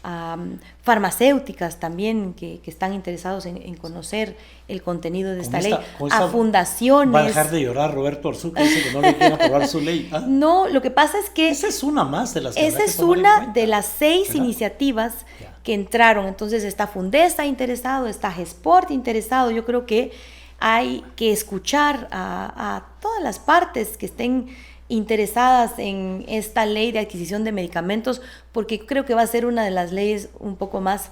a farmacéuticas también que están interesados en conocer el contenido de esta ley, a fundaciones.
Va a dejar de llorar Roberto Arzú, que dice que no le quiere aprobar su ley.
No, lo que pasa es que
esa es una más de las que
esa es una de las 6 iniciativas que entraron. Entonces está Fundesa interesado, está GESPORT interesado. Yo creo que hay que escuchar a todas las partes que estén interesadas en esta ley de adquisición de medicamentos, porque creo que va a ser una de las leyes un poco más,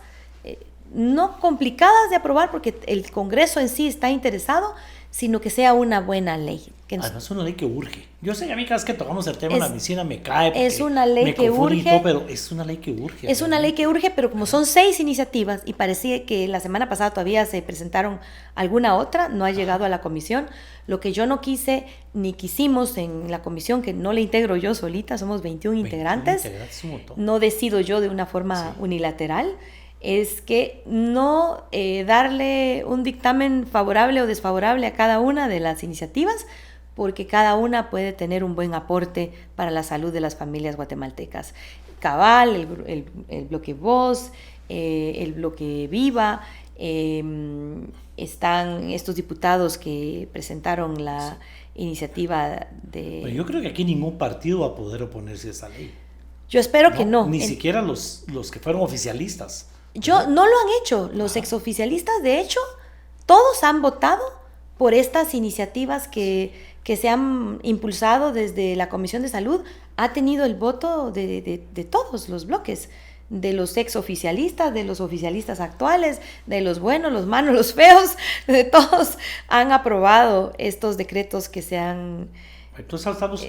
no complicadas de aprobar, porque el Congreso en sí está interesado, sino que sea una buena ley.
Además es una ley que urge. Yo sé que a mí cada vez que tocamos el tema de la medicina me cae.
Es una ley que urge.
Todo, pero es una ley que urge.
Es una ley que urge, pero como son 6 iniciativas y parecía que la semana pasada todavía se presentaron alguna otra, no ha llegado a la comisión. Lo que yo no quise ni quisimos en la comisión, que no la integro yo solita, somos 21 integrantes, no decido yo de una forma unilateral, es que no darle un dictamen favorable o desfavorable a cada una de las iniciativas, porque cada una puede tener un buen aporte para la salud de las familias guatemaltecas. Cabal, el bloque Voz, el bloque Viva, están estos diputados que presentaron la iniciativa de...
Pero yo creo que aquí ningún partido va a poder oponerse a esa ley.
Yo espero que no.
Ni siquiera los que fueron oficialistas.
No lo han hecho. Los exoficialistas, de hecho, todos han votado por estas iniciativas que se han impulsado desde la Comisión de Salud. Ha tenido el voto de todos los bloques, de los exoficialistas, de los oficialistas actuales, de los buenos, los malos, los feos, de todos han aprobado estos decretos que se han...
Entonces estamos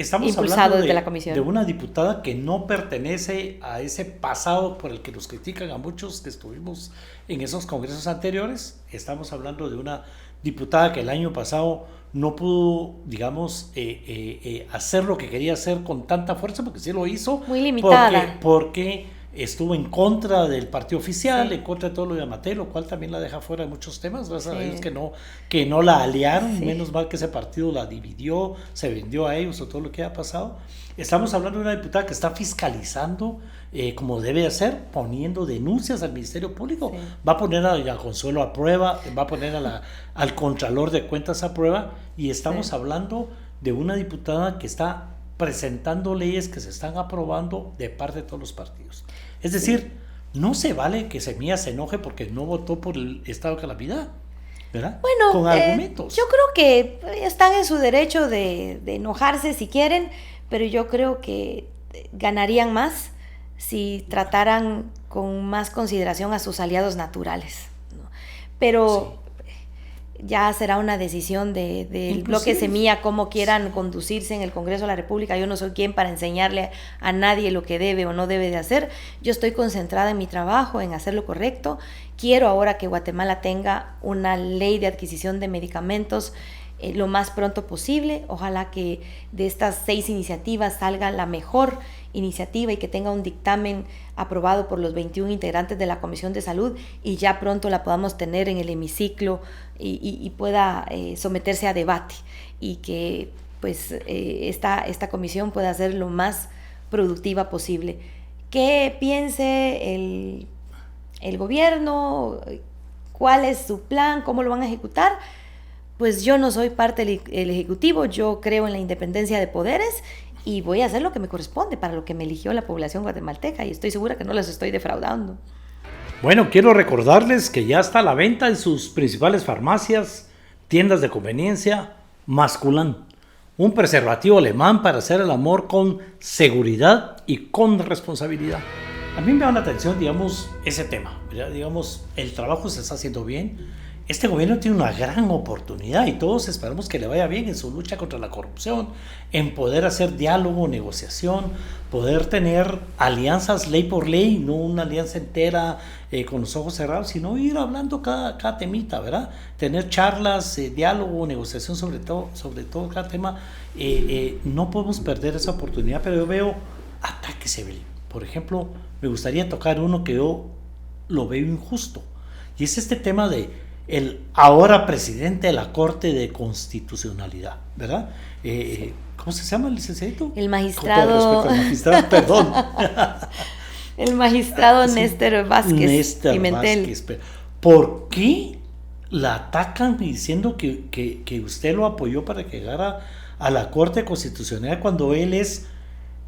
estamos
impulsado
hablando
desde la comisión.
de una diputada que no pertenece a ese pasado por el que nos critican a muchos que estuvimos en esos congresos anteriores. Estamos hablando de una diputada que el año pasado no pudo, digamos, hacer lo que quería hacer con tanta fuerza, porque sí lo hizo.
Muy limitada.
Porque estuvo en contra del partido oficial,
sí.
En contra de todo lo de Amaté, lo cual también la deja fuera de muchos temas, gracias a Dios que no la aliaron,
sí.
Menos mal que ese partido la dividió, se vendió a ellos o todo lo que ha pasado. Estamos hablando de una diputada que está fiscalizando como debe hacer, poniendo denuncias al Ministerio Público,
sí.
Va a poner a doña Consuelo a prueba, va a poner al Contralor de Cuentas a prueba, y estamos
sí.
hablando de una diputada que está presentando leyes que se están aprobando de parte de todos los partidos. Es decir, no se vale que Semilla se enoje porque no votó por el estado de calamidad, ¿verdad?
Bueno,
con argumentos.
Yo creo que están en su derecho de enojarse si quieren, pero yo creo que ganarían más si trataran con más consideración a sus aliados naturales, ¿no? Pero ya será una decisión del bloque Semilla cómo quieran conducirse en el Congreso de la República. Yo no soy quien para enseñarle a nadie lo que debe o no debe de hacer. Yo estoy concentrada en mi trabajo, en hacer lo correcto. Quiero ahora que Guatemala tenga una ley de adquisición de medicamentos lo más pronto posible. Ojalá que de estas 6 iniciativas salga la mejor iniciativa y que tenga un dictamen aprobado por los 21 integrantes de la Comisión de Salud y ya pronto la podamos tener en el hemiciclo y pueda someterse a debate y que pues esta comisión pueda ser lo más productiva posible. ¿Qué piense el gobierno? ¿Cuál es su plan? ¿Cómo lo van a ejecutar? Pues yo no soy parte del Ejecutivo, yo creo en la independencia de poderes y voy a hacer lo que me corresponde para lo que me eligió la población guatemalteca y estoy segura que no les estoy defraudando.
Bueno, quiero recordarles que ya está a la venta en sus principales farmacias, tiendas de conveniencia, Masculán, un preservativo alemán para hacer el amor con seguridad y con responsabilidad. A mí me llama la atención, digamos, ese tema, ¿verdad? Digamos, el trabajo se está haciendo bien. Este gobierno tiene una gran oportunidad y todos esperamos que le vaya bien en su lucha contra la corrupción, en poder hacer diálogo, negociación, poder tener alianzas ley por ley, no una alianza entera con los ojos cerrados, sino ir hablando cada temita, ¿verdad? Tener charlas, diálogo, negociación sobre todo cada tema. No podemos perder esa oportunidad, pero yo veo ataques, Evelyn. Por ejemplo, me gustaría tocar uno que yo lo veo injusto, y es este tema de el ahora presidente de la Corte de Constitucionalidad, ¿verdad? ¿Cómo se llama el licenciado?
El magistrado.
Con todo respeto al magistrado, perdón.
El magistrado sí. Néstor Vázquez
Néstor
Pimentel.
Vázquez. ¿Por qué la atacan diciendo que usted lo apoyó para que llegara a la Corte Constitucional cuando él es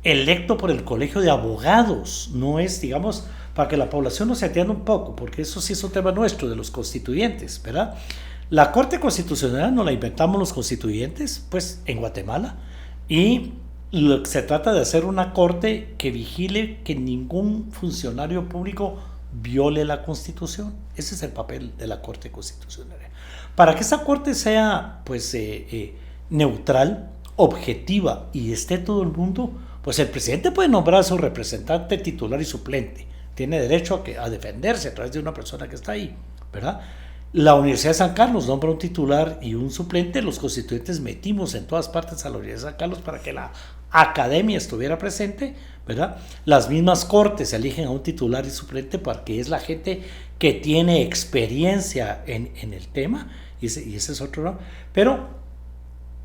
electo por el Colegio de Abogados? No es, digamos, para que la población no se atienda un poco, porque eso sí es un tema nuestro, de los constituyentes, ¿verdad? La Corte Constitucional no la inventamos los constituyentes, pues en Guatemala, y se trata de hacer una corte que vigile que ningún funcionario público viole la Constitución. Ese es el papel de la Corte Constitucional. Para que esa corte sea, pues, neutral, objetiva y esté todo el mundo, pues el presidente puede nombrar a su representante titular y suplente. Tiene derecho a defenderse a través de una persona que está ahí, ¿verdad? La Universidad de San Carlos nombra un titular y un suplente. Los constituyentes metimos en todas partes a la Universidad de San Carlos para que la academia estuviera presente, ¿verdad? Las mismas cortes eligen a un titular y suplente porque es la gente que tiene experiencia en el tema, y ese es otro, ¿no? Pero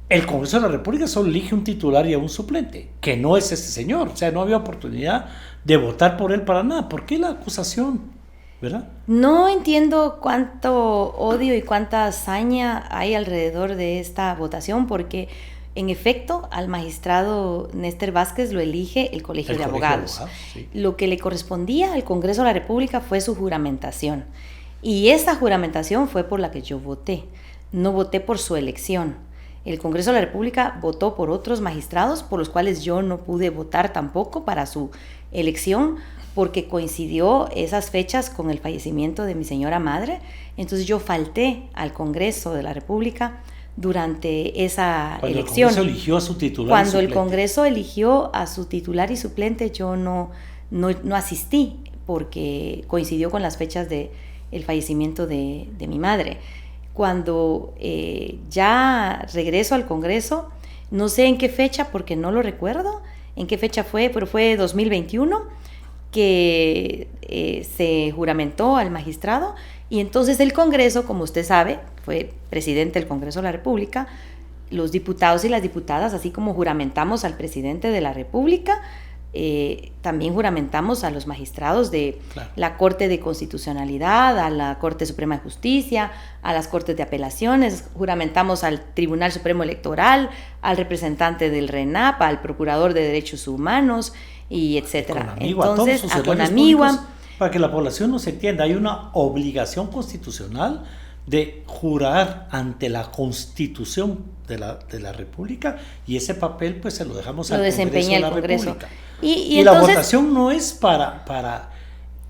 el Congreso de la República solo elige un titular y a un suplente, que no es este señor. O sea, no había oportunidad de votar por él para nada. ¿Por qué la acusación? ¿Verdad?
No entiendo cuánto odio y cuánta hazaña hay alrededor de esta votación, porque en efecto al magistrado Néstor Vázquez lo elige el Colegio de Abogados. Sí. Lo que le correspondía al Congreso de la República fue su juramentación. Y esa juramentación fue por la que yo voté. No voté por su elección. El Congreso de la República votó por otros magistrados por los cuales yo no pude votar tampoco para su elección, porque coincidió esas fechas con el fallecimiento de mi señora madre. Entonces yo falté al Congreso de la República durante esa
Cuando
elección.
El Congreso eligió a su titular
Cuando
y suplente.
el Congreso eligió a su titular y suplente, yo no asistí porque coincidió con las fechas del fallecimiento de mi madre. Cuando ya regreso al Congreso, no sé en qué fecha porque no lo recuerdo, en qué fecha fue, pero fue 2021 que se juramentó al magistrado, y entonces el Congreso, como usted sabe, fue presidente del Congreso de la República, los diputados y las diputadas, así como juramentamos al presidente de la República, también juramentamos a los magistrados de la Corte de Constitucionalidad, a la Corte Suprema de Justicia, a las Cortes de Apelaciones, juramentamos al Tribunal Supremo Electoral, al representante del RENAP, al Procurador de Derechos Humanos, y etcétera.
Entonces, a CONAMIGUA, para que la población nos entienda, hay una obligación constitucional de jurar ante la Constitución de la República, y ese papel pues se lo dejamos al Congreso de la República. Y entonces, la votación no es para,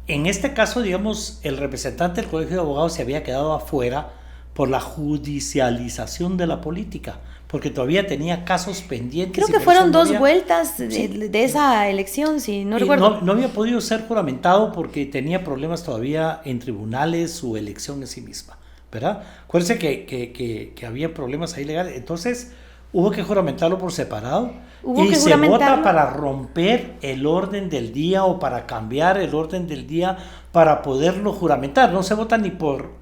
en este caso, digamos, el representante del Colegio de Abogados se había quedado afuera por la judicialización de la política, porque todavía tenía casos pendientes.
Creo que fueron dos vueltas de esa elección, si no recuerdo.
No había podido ser juramentado porque tenía problemas todavía en tribunales, su elección en sí misma, ¿verdad? Acuérdense que había problemas ahí legales, entonces hubo que juramentarlo por separado, y se vota para romper el orden del día o para cambiar el orden del día para poderlo juramentar. No se vota ni por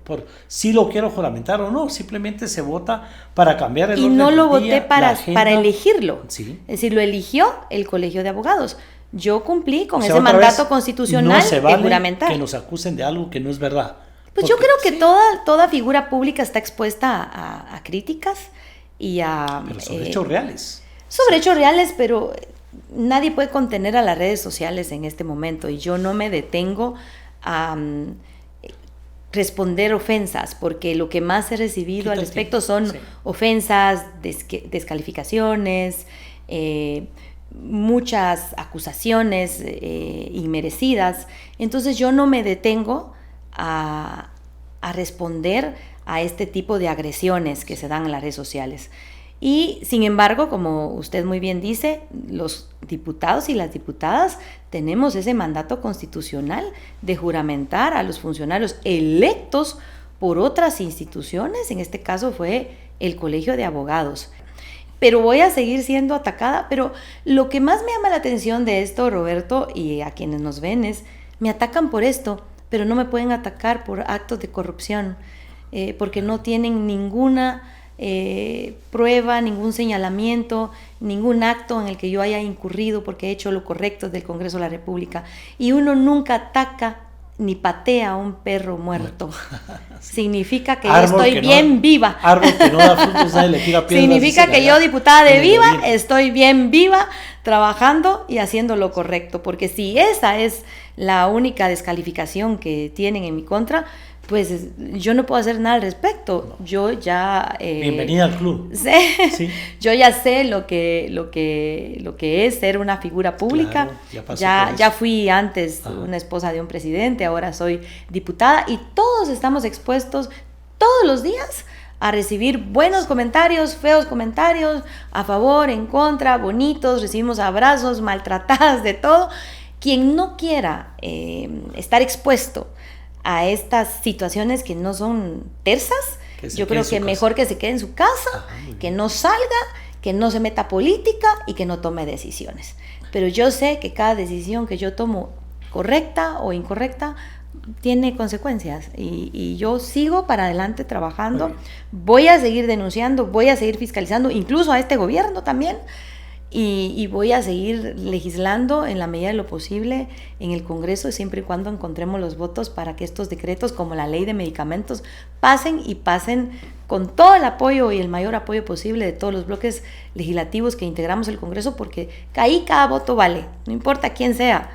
si lo quiero juramentar o no, simplemente se vota para cambiar el orden del día.
Y no lo voté para elegirlo,
sí.
Es decir, lo eligió el Colegio de Abogados. Yo cumplí con ese mandato constitucional
no se vale
de juramentar.
Que nos acusen de algo que no es verdad.
Pues yo creo que toda figura pública está expuesta a críticas y a...
Pero sobre hechos reales.
Sobre hechos reales, pero nadie puede contener a las redes sociales en este momento, y yo no me detengo a responder ofensas, porque lo que más he recibido al respecto son ofensas, descalificaciones, muchas acusaciones inmerecidas. Entonces yo no me detengo a responder a este tipo de agresiones que se dan en las redes sociales. Y sin embargo, como usted muy bien dice, los diputados y las diputadas tenemos ese mandato constitucional de juramentar a los funcionarios electos por otras instituciones. En este caso fue el Colegio de Abogados. Pero voy a seguir siendo atacada. Pero lo que más me llama la atención de esto, Roberto, y a quienes nos ven, es: me atacan por esto, pero no me pueden atacar por actos de corrupción, porque no tienen ninguna prueba, ningún señalamiento, ningún acto en el que yo haya incurrido porque he hecho lo correcto desde el Congreso de la República. Y uno nunca ataca ni patea a un perro muerto. Significa que yo estoy bien viva.
Árbol que no da frutos, nadie le tira piedras.
Significa que yo, diputada de Viva, estoy bien viva, trabajando y haciendo lo correcto. Porque si esa es la única descalificación que tienen en mi contra, pues yo no puedo hacer nada al respecto. Yo ya...
bienvenida al club.
Sí. Yo ya sé lo que es ser una figura pública. Claro, ya fui antes una esposa de un presidente, ahora soy diputada, y todos estamos expuestos todos los días a recibir buenos comentarios, feos comentarios, a favor, en contra, bonitos, recibimos abrazos, maltratadas, de todo. Quien no quiera estar expuesto a estas situaciones que no son tersas, yo creo que mejor que se quede en su casa, que no salga, que no se meta a política y que no tome decisiones. Pero yo sé que cada decisión que yo tomo, correcta o incorrecta, tiene consecuencias, y yo sigo para adelante trabajando. Voy a seguir denunciando, voy a seguir fiscalizando, incluso a este gobierno también, y voy a seguir legislando en la medida de lo posible en el Congreso, siempre y cuando encontremos los votos para que estos decretos, como la ley de medicamentos, pasen con todo el apoyo y el mayor apoyo posible de todos los bloques legislativos que integramos el Congreso, porque ahí cada voto vale, no importa quién sea,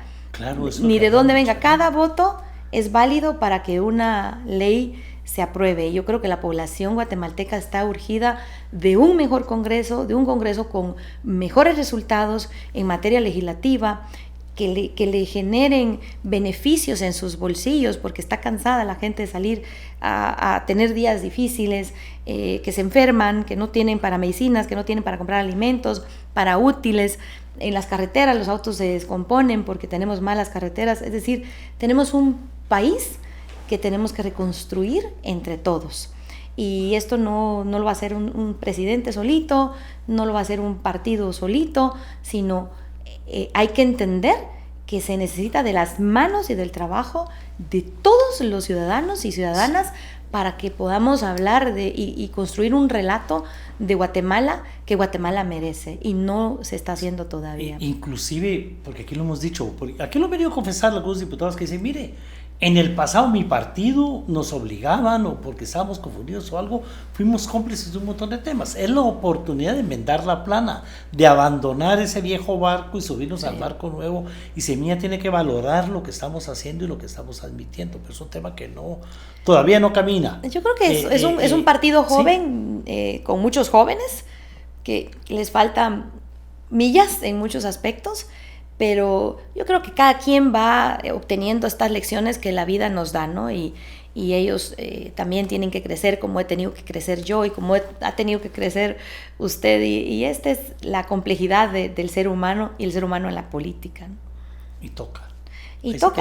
ni de dónde venga, cada voto es válido para que una ley se apruebe. Yo creo que la población guatemalteca está urgida de un mejor Congreso, de un Congreso con mejores resultados en materia legislativa, que le generen beneficios en sus bolsillos, porque está cansada la gente de salir a tener días difíciles, que se enferman, que no tienen para medicinas, que no tienen para comprar alimentos, para útiles. En las carreteras los autos se descomponen porque tenemos malas carreteras. Es decir, tenemos un país que tenemos que reconstruir entre todos. Y esto no lo va a hacer un presidente solito, no lo va a hacer un partido solito, sino hay que entender que se necesita de las manos y del trabajo de todos los ciudadanos y ciudadanas para que podamos hablar y construir un relato de Guatemala que Guatemala merece, y no se está haciendo todavía.
Inclusive, porque aquí lo hemos dicho, aquí lo han venido a confesar algunos diputados que dicen, mire, en el pasado mi partido nos obligaban, o porque estábamos confundidos o algo, fuimos cómplices de un montón de temas. Es la oportunidad de enmendar la plana, de abandonar ese viejo barco y subirnos al barco nuevo. Y Semilla tiene que valorar lo que estamos haciendo y lo que estamos admitiendo, pero es un tema que todavía no camina.
Yo creo que es un partido joven, ¿sí? Con muchos jóvenes, que les faltan millas en muchos aspectos, pero yo creo que cada quien va obteniendo estas lecciones que la vida nos da, ¿no? Y ellos también tienen que crecer como he tenido que crecer yo y como ha tenido que crecer usted. Y esta es la complejidad del ser humano y el ser humano en la política, ¿no?
Y toca.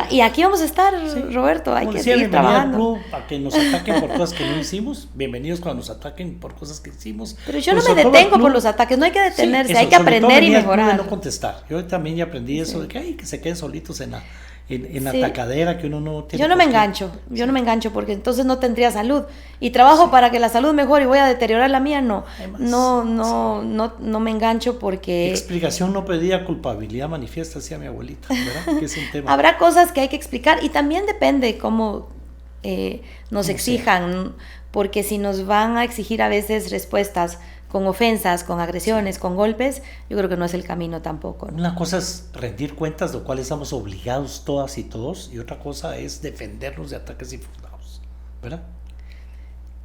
Y aquí vamos a estar, sí. Roberto, hay que seguir trabajando.
Al club, a que nos ataquen por cosas que no hicimos. Bienvenidos cuando nos ataquen por cosas que hicimos.
Pero yo no me detengo por los ataques, no hay que detenerse, hay que aprender y mejorar.
No contestar. Yo también ya aprendí eso de que se queden solitos en la atacadera, que uno no tiene.
Yo no me engancho porque entonces no tendría salud. Y trabajo para que la salud mejore y voy a deteriorar la mía, no me engancho porque...
Explicación no pedía, culpabilidad manifiesta, decía mi abuelita, ¿verdad? Que es un tema.
Habrá cosas que hay que explicar y también depende cómo nos exijan, porque si nos van a exigir a veces respuestas con ofensas, con agresiones, con golpes, yo creo que no es el camino tampoco, ¿no?
Una cosa es rendir cuentas, lo cual estamos obligados todas y todos, y otra cosa es defendernos de ataques infundados, ¿verdad?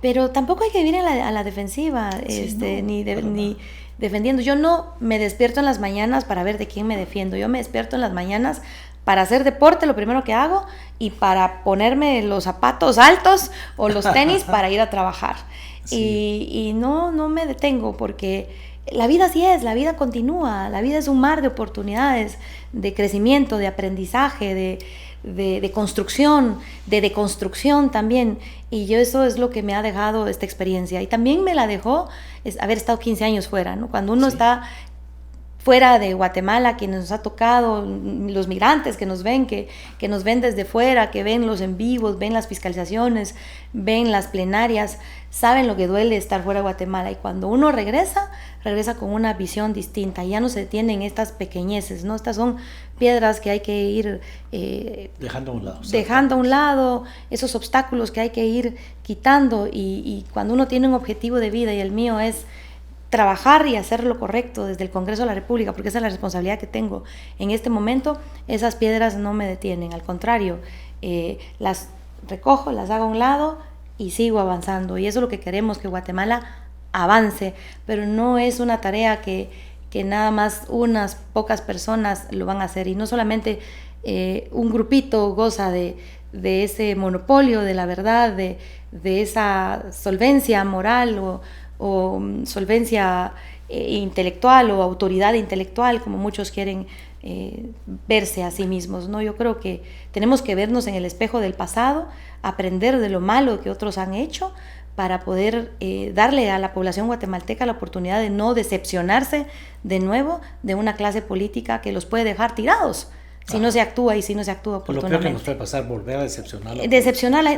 Pero tampoco hay que vivir a la defensiva, ni defendiendo. Yo no me despierto en las mañanas para ver de quién me defiendo, yo me despierto en las mañanas para hacer deporte, lo primero que hago, y para ponerme los zapatos altos o los tenis para ir a trabajar. Sí. Y no me detengo porque la vida así es, la vida continúa, la vida es un mar de oportunidades, de crecimiento, de aprendizaje, de construcción, de deconstrucción también, y eso es lo que me ha dejado esta experiencia. Y también me la dejó haber estado 15 años fuera, ¿no? Cuando uno está fuera de Guatemala, quienes nos ha tocado, los migrantes que nos ven, que nos ven desde fuera, que ven los en vivos, ven las fiscalizaciones, ven las plenarias, saben lo que duele estar fuera de Guatemala. Y cuando uno regresa con una visión distinta, ya no se detienen estas pequeñeces, ¿no? Estas son piedras que hay que ir
dejando a un lado,
esos obstáculos que hay que ir quitando, y cuando uno tiene un objetivo de vida, y el mío es trabajar y hacer lo correcto desde el Congreso de la República, porque esa es la responsabilidad que tengo en este momento, esas piedras no me detienen, al contrario, las recojo, las hago a un lado y sigo avanzando, y eso es lo que queremos, que Guatemala avance, pero no es una tarea que nada más unas pocas personas lo van a hacer, y no solamente un grupito goza de ese monopolio de la verdad, de esa solvencia moral o solvencia intelectual o autoridad intelectual, como muchos quieren verse a sí mismos, ¿no? Yo creo que tenemos que vernos en el espejo del pasado, aprender de lo malo que otros han hecho, para poder darle a la población guatemalteca la oportunidad de no decepcionarse de nuevo de una clase política que los puede dejar tirados si no se actúa oportunamente.
Lo peor que nos puede pasar, volver a decepcionar.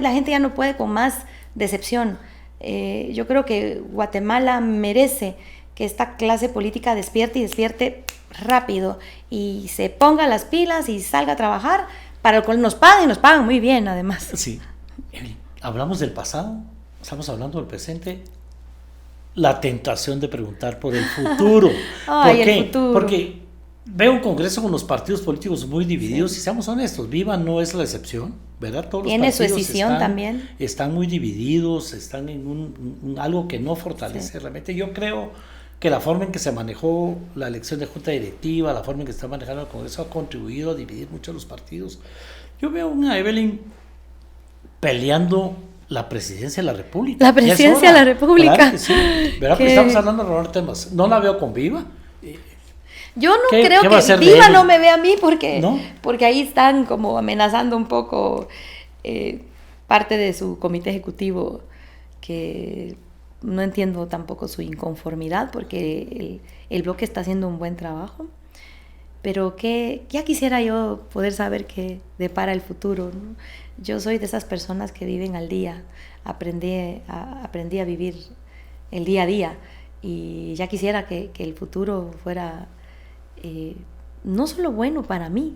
La gente ya no puede con más decepción. Yo creo que Guatemala merece que esta clase política despierte rápido y se ponga las pilas y salga a trabajar, para lo cual nos pagan muy bien además.
Sí. Hablamos del pasado, estamos hablando del presente, la tentación de preguntar por el futuro.
¿Por qué? El futuro.
Porque veo un Congreso con los partidos políticos muy divididos, y seamos honestos, Viva no es la excepción, ¿verdad? Todos
tiene
los partidos
su escisión también.
Están muy divididos, están en algo que no fortalece realmente. Yo creo que la forma en que se manejó la elección de junta directiva, la forma en que está manejando el Congreso ha contribuido a dividir mucho los partidos. Yo veo una Evelyn peleando la presidencia de la República.
La presidencia de la República.
Claro que sí. ¿Verdad? Porque estamos hablando de robar temas. No la veo con Viva.
Yo no creo que Viva no me vea a mí porque,
¿no?
Porque ahí están como amenazando un poco parte de su comité ejecutivo, que no entiendo tampoco su inconformidad porque el bloque está haciendo un buen trabajo, pero que ya quisiera yo poder saber qué depara el futuro, ¿no? Yo soy de esas personas que viven al día, aprendí a vivir el día a día y ya quisiera que el futuro fuera no solo bueno para mí,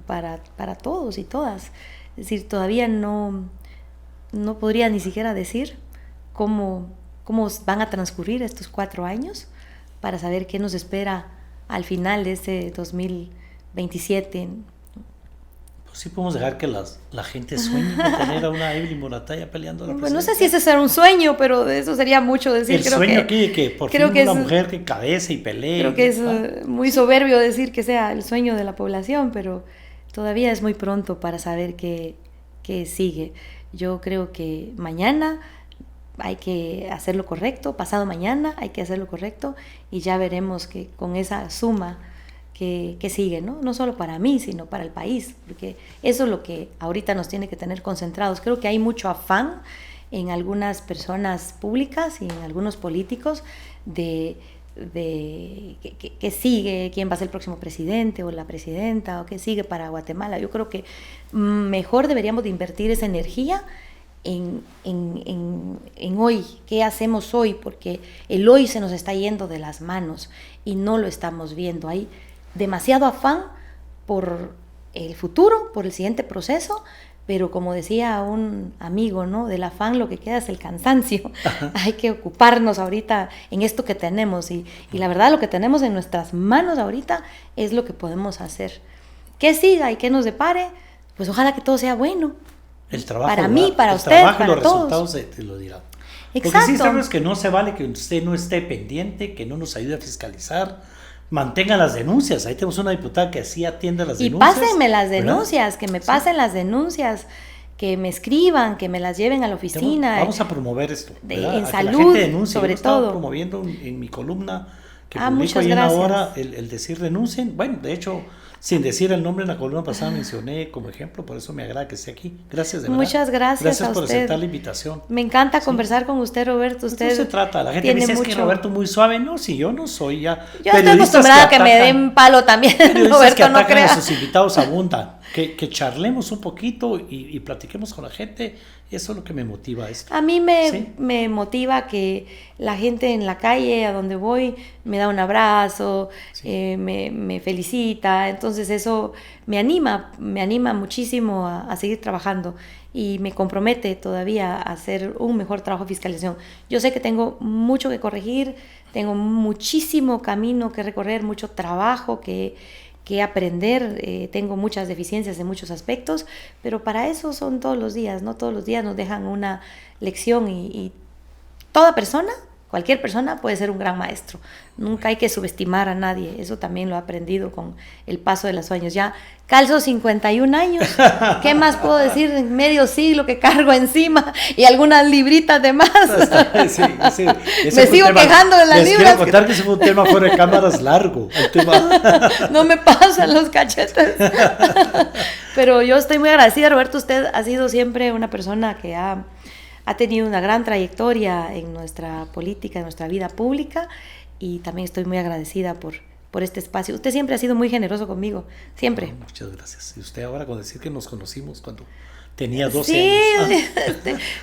para todos y todas. Es decir, todavía no podría ni siquiera decir cómo van a transcurrir estos 4 años para saber qué nos espera al final de este 2027.
Pues sí podemos dejar que la gente sueñe con tener a una Evelyn Moratalla peleando la presidencia.
No sé si ese será un sueño, pero de eso sería mucho decir.
El sueño aquí de que por fin una mujer que cabece y pelee.
Creo que es muy soberbio decir que sea el sueño de la población, pero todavía es muy pronto para saber qué sigue. Yo creo que mañana hay que hacer lo correcto, pasado mañana hay que hacer lo correcto y ya veremos que con esa suma que sigue, ¿no? No solo para mí, sino para el país, porque eso es lo que ahorita nos tiene que tener concentrados. Creo que hay mucho afán en algunas personas públicas y en algunos políticos de que sigue, quién va a ser el próximo presidente o la presidenta, o qué sigue para Guatemala. Yo creo que mejor deberíamos de invertir esa energía en hoy, qué hacemos hoy, porque el hoy se nos está yendo de las manos y no lo estamos viendo. Hay demasiado afán por el futuro, por el siguiente proceso, pero como decía un amigo, ¿no? Del afán lo que queda es el cansancio. Hay que ocuparnos ahorita en esto que tenemos y la verdad lo que tenemos en nuestras manos ahorita es lo que podemos hacer. Que siga y que nos depare, pues ojalá que todo sea bueno.
El trabajo,
para mí, para usted, para
los
todos.
Resultados te lo dirán.
Exacto.
Lo que sí sabemos es que no se vale que usted no esté pendiente, que no nos ayude a fiscalizar. Mantengan las denuncias. Ahí tenemos una diputada que así atiende las denuncias.
Y pásenme las denuncias, ¿verdad? Que me pasen las denuncias, que me escriban, que me las lleven a la oficina.
Vamos a promover esto.
En salud, sobre todo.
Yo promoviendo en mi columna que publico
muchas
ahí
gracias.
en Ahora el decir denuncien. Bueno, de hecho, sin decir el nombre en la columna pasada mencioné como ejemplo, por eso me agrada que esté aquí. Gracias, de verdad.
Muchas gracias a usted.
Gracias por aceptar la invitación.
Me encanta conversar con usted, Roberto. Usted
no se trata. La gente me dice, es que Roberto muy suave. No, si yo no soy ya.
Yo estoy acostumbrada a que me den palo también. Roberto,
que
no crea.
A sus invitados abundan. Que charlemos un poquito y platiquemos con la gente. Eso es lo que me motiva esto.
A mí me motiva que la gente en la calle, a donde voy, me da un abrazo, me felicita. Entonces eso me anima muchísimo a seguir trabajando y me compromete todavía a hacer un mejor trabajo de fiscalización. Yo sé que tengo mucho que corregir, tengo muchísimo camino que recorrer, mucho trabajo que aprender, tengo muchas deficiencias en muchos aspectos, pero para eso son todos los días, ¿no? Todos los días nos dejan una lección y toda persona, cualquier persona puede ser un gran maestro. Nunca hay que subestimar a nadie, eso también lo he aprendido con el paso de los años. Ya calzo 51 años, ¿qué más puedo decir? En medio siglo que cargo encima y algunas libritas de más.
Sí,
me sigo quejando de las libras.
Les quiero contar que ese fue un tema fuera de cámaras largo. El tema.
No me pasan los cachetes. Pero yo estoy muy agradecida, Roberto. Usted ha sido siempre una persona que ha tenido una gran trayectoria en nuestra política, en nuestra vida pública, y también estoy muy agradecida por este espacio. Usted siempre ha sido muy generoso conmigo, siempre.
Oh, muchas gracias. Y usted ahora con decir que nos conocimos cuando tenía 12 años.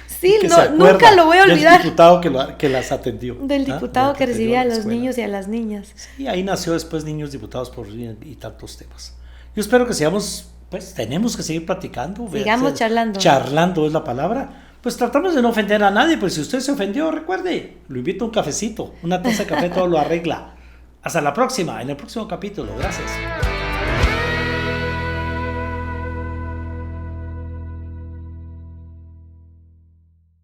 Sí, nunca lo voy a olvidar.
Del diputado que las atendió.
Del diputado que recibía a los niños y a las niñas.
Sí, ahí nació después Niños Diputados por y tantos temas. Yo espero que sigamos, pues tenemos que seguir platicando.
Sigamos charlando.
Charlando es la palabra. Pues tratamos de no ofender a nadie, pues si usted se ofendió, recuerde, lo invito a un cafecito, una taza de café todo lo arregla. Hasta la próxima, en el próximo capítulo. Gracias.